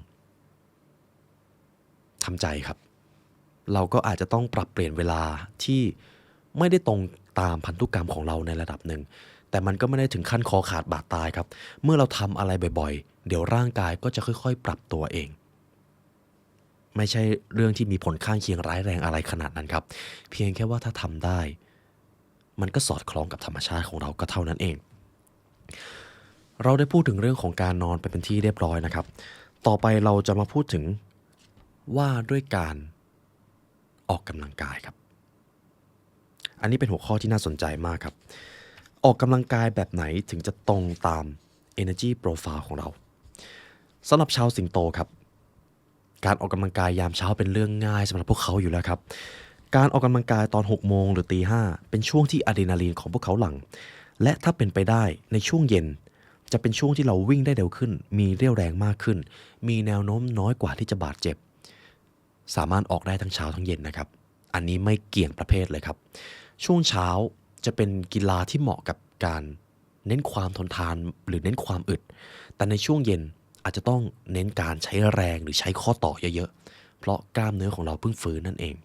ทำใจครับเราก็อาจจะต้องปรับเปลี่ยนเวลาที่ไม่ได้ตรงตามพันธุกรรมของเราในระดับหนึ่งแต่มันก็ไม่ได้ถึงขั้นคอขาดบาดตายครับเมื่อเราทำอะไรบ่อยๆเดี๋ยวร่างกายก็จะค่อยๆปรับตัวเองไม่ใช่เรื่องที่มีผลข้างเคียงร้ายแรงอะไรขนาดนั้นครับเพียงแค่ว่าถ้าทำได้มันก็สอดคล้องกับธรรมชาติของเราก็เท่านั้นเองเราได้พูดถึงเรื่องของการนอนไปเป็นที่เรียบร้อยนะครับต่อไปเราจะมาพูดถึงว่าด้วยการออกกำลังกายครับอันนี้เป็นหัวข้อที่น่าสนใจมากครับออกกำลังกายแบบไหนถึงจะตรงตาม energy profile ของเราสำหรับชาวสิงโตครับการออกกำลังกายยามเช้าเป็นเรื่องง่ายสำหรับพวกเขาอยู่แล้วครับการออกกำลังกายตอน6โมงหรือตีห้าเป็นช่วงที่อะดรีนาลีนของพวกเขาหลั่งและถ้าเป็นไปได้ในช่วงเย็นจะเป็นช่วงที่เราวิ่งได้เร็วขึ้นมีเรี่ยวแรงมากขึ้นมีแนวโน้มน้อยกว่าที่จะบาดเจ็บสามารถออกได้ทั้งเช้าทั้งเย็นนะครับอันนี้ไม่เกี่ยงประเภทเลยครับช่วงเช้าจะเป็นกีฬาที่เหมาะกับการเน้นความทนทานหรือเน้นความอึดแต่ในช่วงเย็นอาจจะต้องเน้นการใช้แรงหรือใช้ข้อต่อเยอะๆเพราะกล้ามเนื้อของเราเพิ่งฟื้นนั่นเอง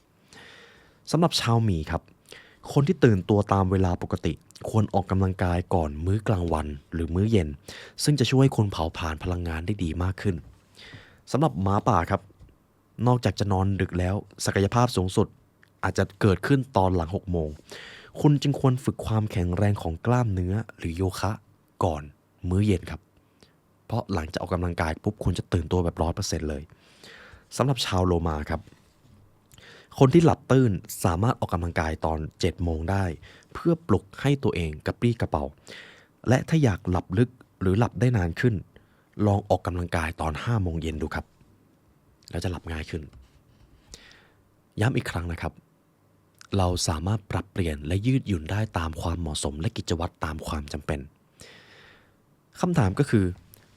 สำหรับชาวหมีครับคนที่ตื่นตัวตามเวลาปกติควรออกกำลังกายก่อนมื้อกลางวันหรือมื้อเย็นซึ่งจะช่วยคุณเผาผลาญพลังงานได้ดีมากขึ้นสำหรับหมาป่าครับนอกจากจะนอนดึกแล้วศักยภาพสูงสุดอาจจะเกิดขึ้นตอนหลัง6โมงคุณจึงควรฝึกความแข็งแรงของกล้ามเนื้อหรือโยคะก่อนมื้อเย็นครับเพราะหลังจากออกกำลังกายปุ๊บคุณจะตื่นตัวแบบ100%เลยสำหรับชาวโลมาครับคนที่หลับตื่นสามารถออกกำลังกายตอน7โมงได้เพื่อปลุกให้ตัวเองกระปรี้กระเป๋าและถ้าอยากหลับลึกหรือหลับได้นานขึ้นลองออกกำลังกายตอน5โมงเย็นดูครับแล้วจะหลับง่ายขึ้นย้ำอีกครั้งนะครับเราสามารถปรับเปลี่ยนและยืดหยุ่นได้ตามความเหมาะสมและกิจวัตรตามความจำเป็นคำถามก็คือ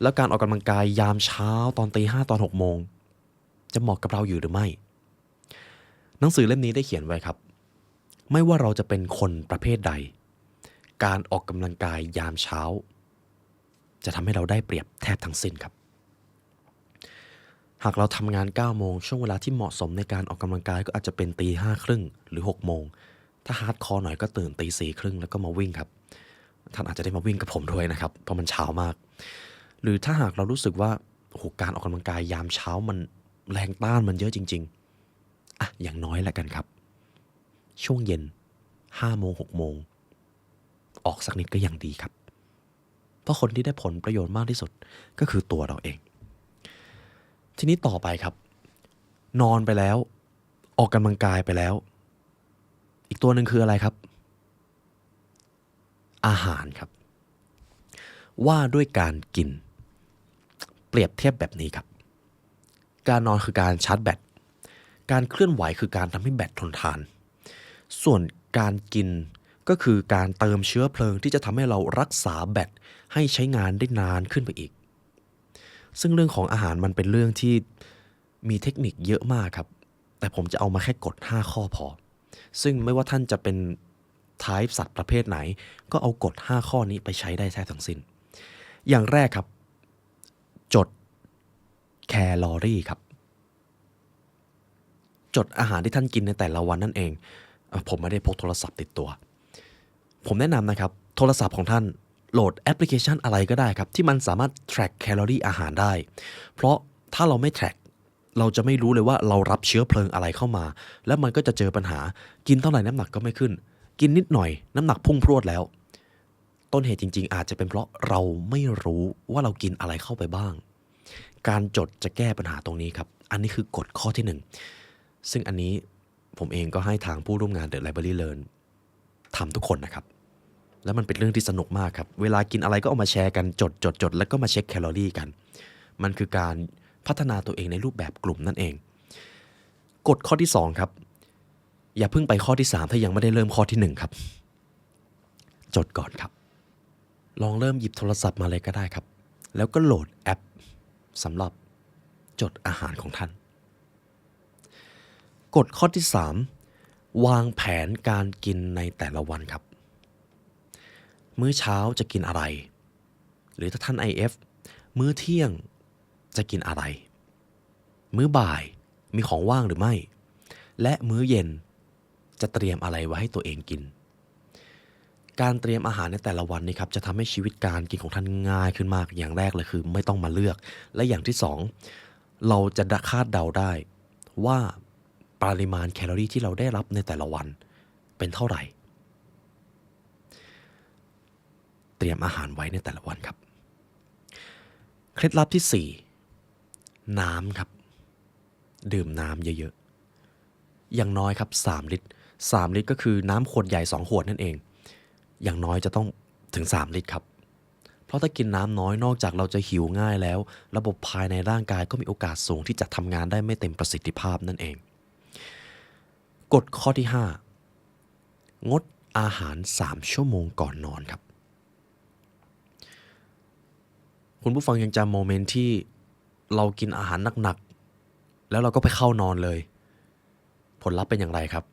แล้วการออกกำลังกายยามเช้าตอนตีห้าตอน6โมงจะเหมาะกับเราอยู่หรือไม่หนังสือเล่มนี้ได้เขียนไว้ครับไม่ว่าเราจะเป็นคนประเภทใดการออกกำลังกายยามเช้าจะทำให้เราได้เปรียบแทบทั้งสิ้นครับหากเราทำงาน9โมงช่วงเวลาที่เหมาะสมในการออกกำลังกายก็อาจจะเป็นตีห้าครึ่งหรือ6โมงถ้าฮาร์ดคอร์หน่อยก็ตื่นตีสี่ครึ่งแล้วก็มาวิ่งครับท่านอาจจะได้มาวิ่งกับผมด้วยนะครับเพราะมันเช้ามากหรือถ้าหากเรารู้สึกว่าโอ้โหการออกกำลังกายยามเช้ามันแรงต้านมันเยอะจริงๆอ่ะอย่างน้อยแหละกันครับช่วงเย็น5โมง6โมงออกสักนิดก็ยังดีครับเพราะคนที่ได้ผลประโยชน์มากที่สุดก็คือตัวเราเองทีนี้ต่อไปครับนอนไปแล้วออกกำลังกายไปแล้วอีกตัวหนึ่งคืออะไรครับอาหารครับว่าด้วยการกินเปรียบเทียบแบบนี้ครับการนอนคือการชาร์จแบตการเคลื่อนไหวคือการทำให้แบตทนทานส่วนการกินก็คือการเติมเชื้อเพลิงที่จะทำให้เรารักษาแบตให้ใช้งานได้นานขึ้นไปอีกซึ่งเรื่องของอาหารมันเป็นเรื่องที่มีเทคนิคเยอะมากครับแต่ผมจะเอามาแค่กฎ5ข้อพอซึ่งไม่ว่าท่านจะเป็น type สัตว์ประเภทไหนก็เอากฎ5ข้อนี้ไปใช้ได้แท้ทั้งสิ้นอย่างแรกครับจดแคลอรี่ครับจดอาหารที่ท่านกินในแต่ละวันนั่นเองผมไม่ได้พกโทรศัพท์ติดตัวผมแนะนำนะครับโทรศัพท์ของท่านโหลดแอปพลิเคชันอะไรก็ได้ครับที่มันสามารถ track แคลอรี่อาหารได้เพราะถ้าเราไม่ track เราจะไม่รู้เลยว่าเรารับเชื้อเพลิงอะไรเข้ามาแล้วมันก็จะเจอปัญหากินเท่าไหร่น้ำหนักก็ไม่ขึ้นกินนิดหน่อยน้ำหนักพุ่งพรวดแล้วต้นเหตุจริงๆอาจจะเป็นเพราะเราไม่รู้ว่าเรากินอะไรเข้าไปบ้างการจดจะแก้ปัญหาตรงนี้ครับอันนี้คือกฎข้อที่1ซึ่งอันนี้ผมเองก็ให้ทางผู้ร่วมงาน The Library Learn ทำทุกคนนะครับแล้วมันเป็นเรื่องที่สนุกมากครับเวลากินอะไรก็เอามาแชร์กันจดแล้วก็มาเช็คแคลอรี่กันมันคือการพัฒนาตัวเองในรูปแบบกลุ่มนั่นเองกฎข้อที่2ครับอย่าเพิ่งไปข้อที่3ถ้ายังไม่ได้เริ่มข้อที่1ครับจดก่อนครับลองเริ่มหยิบโทรศัพท์มาเลยก็ได้ครับแล้วก็โหลดแอปสำหรับจดอาหารของท่านกฎข้อที่3วางแผนการกินในแต่ละวันครับมื้อเช้าจะกินอะไรหรือถ้าท่าน IF มื้อเที่ยงจะกินอะไรมื้อบ่ายมีของว่างหรือไม่และมื้อเย็นจะเตรียมอะไรไว้ให้ตัวเองกินการเตรียมอาหารในแต่ละวันนี่ครับจะทำให้ชีวิตการกินของท่านง่ายขึ้นมากอย่างแรกเลยคือไม่ต้องมาเลือกและอย่างที่2เราจะคาดเดาได้ว่าปริมาณแคลอรี่ที่เราได้รับในแต่ละวันเป็นเท่าไหร่เตรียมอาหารไว้ในแต่ละวันครับเคล็ดลับที่4น้ำครับดื่มน้ำเยอะๆอย่างน้อยครับ3ลิตร3ลิตรก็คือน้ำขวดใหญ่2ขวดนั่นเองอย่างน้อยจะต้องถึง3ลิตรครับเพราะถ้ากินน้ำน้อยนอกจากเราจะหิวง่ายแล้วระบบภายในร่างกายก็มีโอกาสสูงที่จะทำงานได้ไม่เต็มประสิทธิภาพนั่นเองกฎข้อที่5งดอาหาร3ชั่วโมงก่อนนอนครับคุณผู้ฟังยังจำโมเมนต์ที่เรากินอาหารหนักๆแล้วเราก็ไปเข้านอนเลยผลลัพธ์เป็นอย่างไรครับ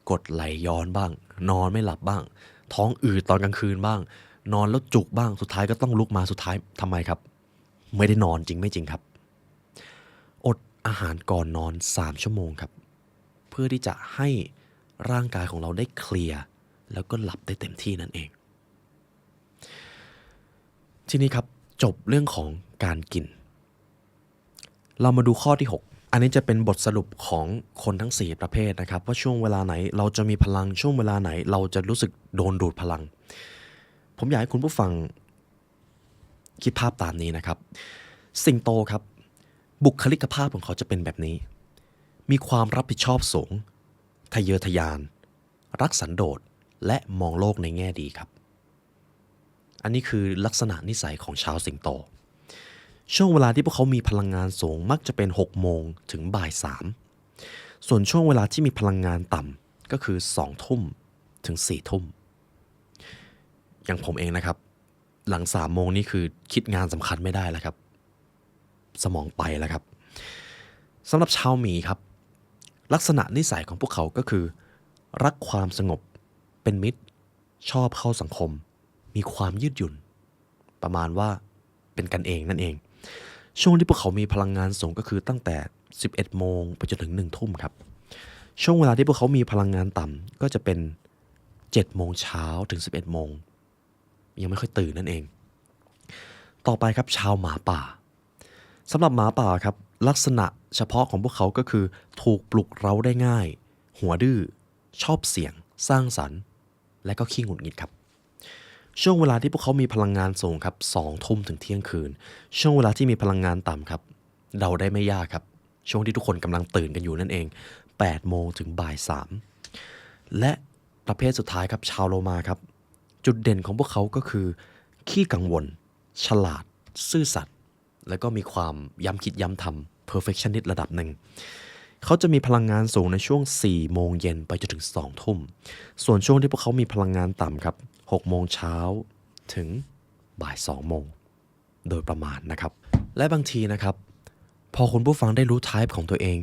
กรดไหลย้อนบ้างนอนไม่หลับบ้างท้องอืดตอนกลางคืนบ้างนอนแล้วจุกบ้างสุดท้ายก็ต้องลุกมาสุดท้ายทำไมครับไม่ได้นอนจริงไม่จริงครับอดอาหารก่อนนอน3ชั่วโมงครับเพื่อที่จะให้ร่างกายของเราได้เคลียร์แล้วก็หลับได้เต็มที่นั่นเองทีนี้ครับจบเรื่องของการกินเรามาดูข้อที่6อันนี้จะเป็นบทสรุปของคนทั้ง4ประเภทนะครับว่าช่วงเวลาไหนเราจะมีพลังช่วงเวลาไหนเราจะรู้สึกโดนดูดพลังผมอยากให้คุณผู้ฟังคิดภาพตามนี้นะครับสิงโตครับบุคลิกภาพของเขาจะเป็นแบบนี้มีความรับผิดชอบสูงทะเยอทะยานรักสันโดษและมองโลกในแง่ดีครับอันนี้คือลักษณะนิสัยของชาวสิงโตช่วงเวลาที่พวกเขามีพลังงานสูงมักจะเป็น6โมงถึงบ่าย3ส่วนช่วงเวลาที่มีพลังงานต่ำก็คือ2ทุ่มถึง4ทุ่มอย่างผมเองนะครับหลัง3โมงนี่คือคิดงานสำคัญไม่ได้แล้วครับสมองไปแล้วครับสำหรับชาวหมีครับลักษณะนิสัยของพวกเขาก็คือรักความสงบเป็นมิตรชอบเข้าสังคมมีความยืดหยุ่นประมาณว่าเป็นกันเองนั่นเองช่วงที่พวกเขามีพลังงานสูงก็คือตั้งแต่11โมงไปจนถึง1ทุ่มครับช่วงเวลาที่พวกเขามีพลังงานต่ำก็จะเป็น7โมงเช้าถึง11โมงยังไม่ค่อยตื่นนั่นเองต่อไปครับชาวหมาป่าสำหรับหมาป่าครับลักษณะเฉพาะของพวกเขาก็คือถูกปลุกเร้าได้ง่ายหัวดื้อชอบเสี่ยงสร้างสรรค์และก็ขี้หงุดหงิดครับช่วงเวลาที่พวกเขามีพลังงานสูงครับ2ทุ่มถึงเที่ยงคืนช่วงเวลาที่มีพลังงานต่ำครับเดาได้ไม่ยากครับช่วงที่ทุกคนกำลังตื่นกันอยู่นั่นเอง8โมงถึงบ่าย3และประเภทสุดท้ายครับชาวโลมาครับจุดเด่นของพวกเขาก็คือขี้กังวลฉลาดซื่อสัตย์และก็มีความย้ำคิดย้ำทำ perfectionist ระดับหนึ่งเขาจะมีพลังงานสูงในช่วง4โมงเย็นไปจนถึง2ทุ่มส่วนช่วงที่พวกเขามีพลังงานต่ำครับ6โมงเช้าถึงบ่าย2โมงโดยประมาณนะครับและบางทีนะครับพอคุณผู้ฟังได้รู้ type ของตัวเอง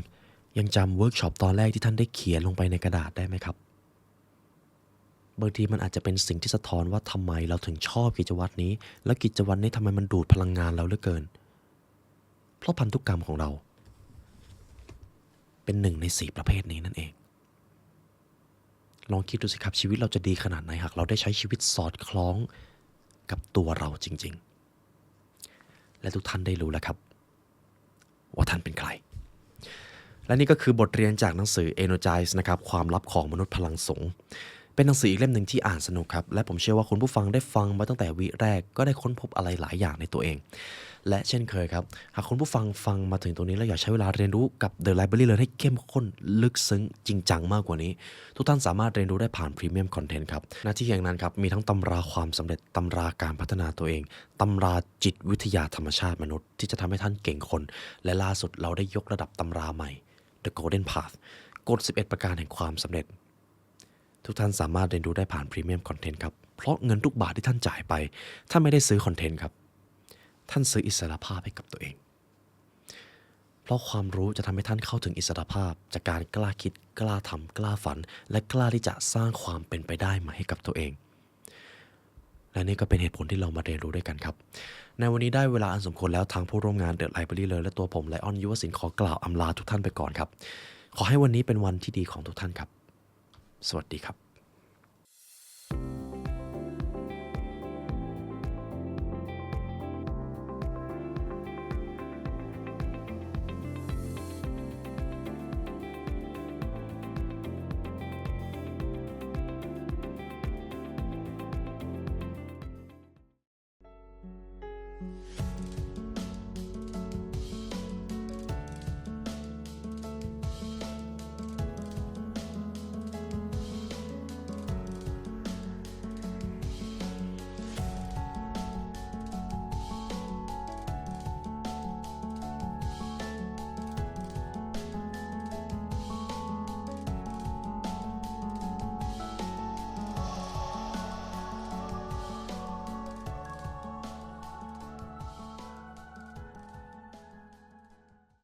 ยังจำเวิร์กช็อปตอนแรกที่ท่านได้เขียนลงไปในกระดาษได้ไหมครับ บางทีมันอาจจะเป็นสิ่งที่สะท้อนว่าทำไมเราถึงชอบกิจวัตรนี้และกิจวัตรนี้ทำไมมันดูดพลังงานเราเหลือเกินเพราะพันธุกรรมของเราเป็น1 ใน 4ประเภทนี้นั่นเองลองคิดดูสิครับชีวิตเราจะดีขนาดไหนหากเราได้ใช้ชีวิตสอดคล้องกับตัวเราจริงๆและทุกท่านได้รู้แล้วครับว่าท่านเป็นใครและนี่ก็คือบทเรียนจากหนังสือ Energize นะครับความลับของมนุษย์พลังสูงเป็นหนังสืออีกเล่มหนึ่งที่อ่านสนุกครับและผมเชื่อว่าคุณผู้ฟังได้ฟังมาตั้งแต่วิแรกก็ได้ค้นพบอะไรหลายอย่างในตัวเองและเช่นเคยครับหากคุณผู้ฟังฟังมาถึงตรงนี้แล้วอยากใช้เวลาเรียนรู้กับ The Library Learn ให้เข้มข้นลึกซึ้งจริงจังมากกว่านี้ทุกท่านสามารถเรียนรู้ได้ผ่าน Premium Content ครับหน้าที่อย่างนั้นครับมีทั้งตำราความสำเร็จตำราการพัฒนาตัวเองตำราจิตวิทยาธรรมชาติมนุษย์ที่จะทำให้ท่านเก่งคนและล่าสุดเราได้ยกระดับตำราใหม่ The Golden Path กฎ11ประการแห่งความสำเร็จทุกท่านสามารถเรียนรู้ได้ผ่าน Premium Content ครับเพราะเงินทุกบาทที่ท่านจ่ายไปท่านไม่ได้ซื้อคอนเทนต์ครับท่านซื้ออิสรภาพให้กับตัวเองเพราะความรู้จะทำให้ท่านเข้าถึงอิสรภาพจากการกล้าคิดกล้าทำกล้าฝันและกล้าที่จะสร้างความเป็นไปได้มาให้กับตัวเองและนี่ก็เป็นเหตุผลที่เรามาเรียนรู้ด้วยกันครับในวันนี้ได้เวลาอันสมควรแล้วทางผู้ร่วมงาน The Library Learn และตัวผมไลออนยุวศิลป์ขอกล่าวอำลาทุกท่านไปก่อนครับขอให้วันนี้เป็นวันที่ดีของทุกท่านครับสวัสดีครับ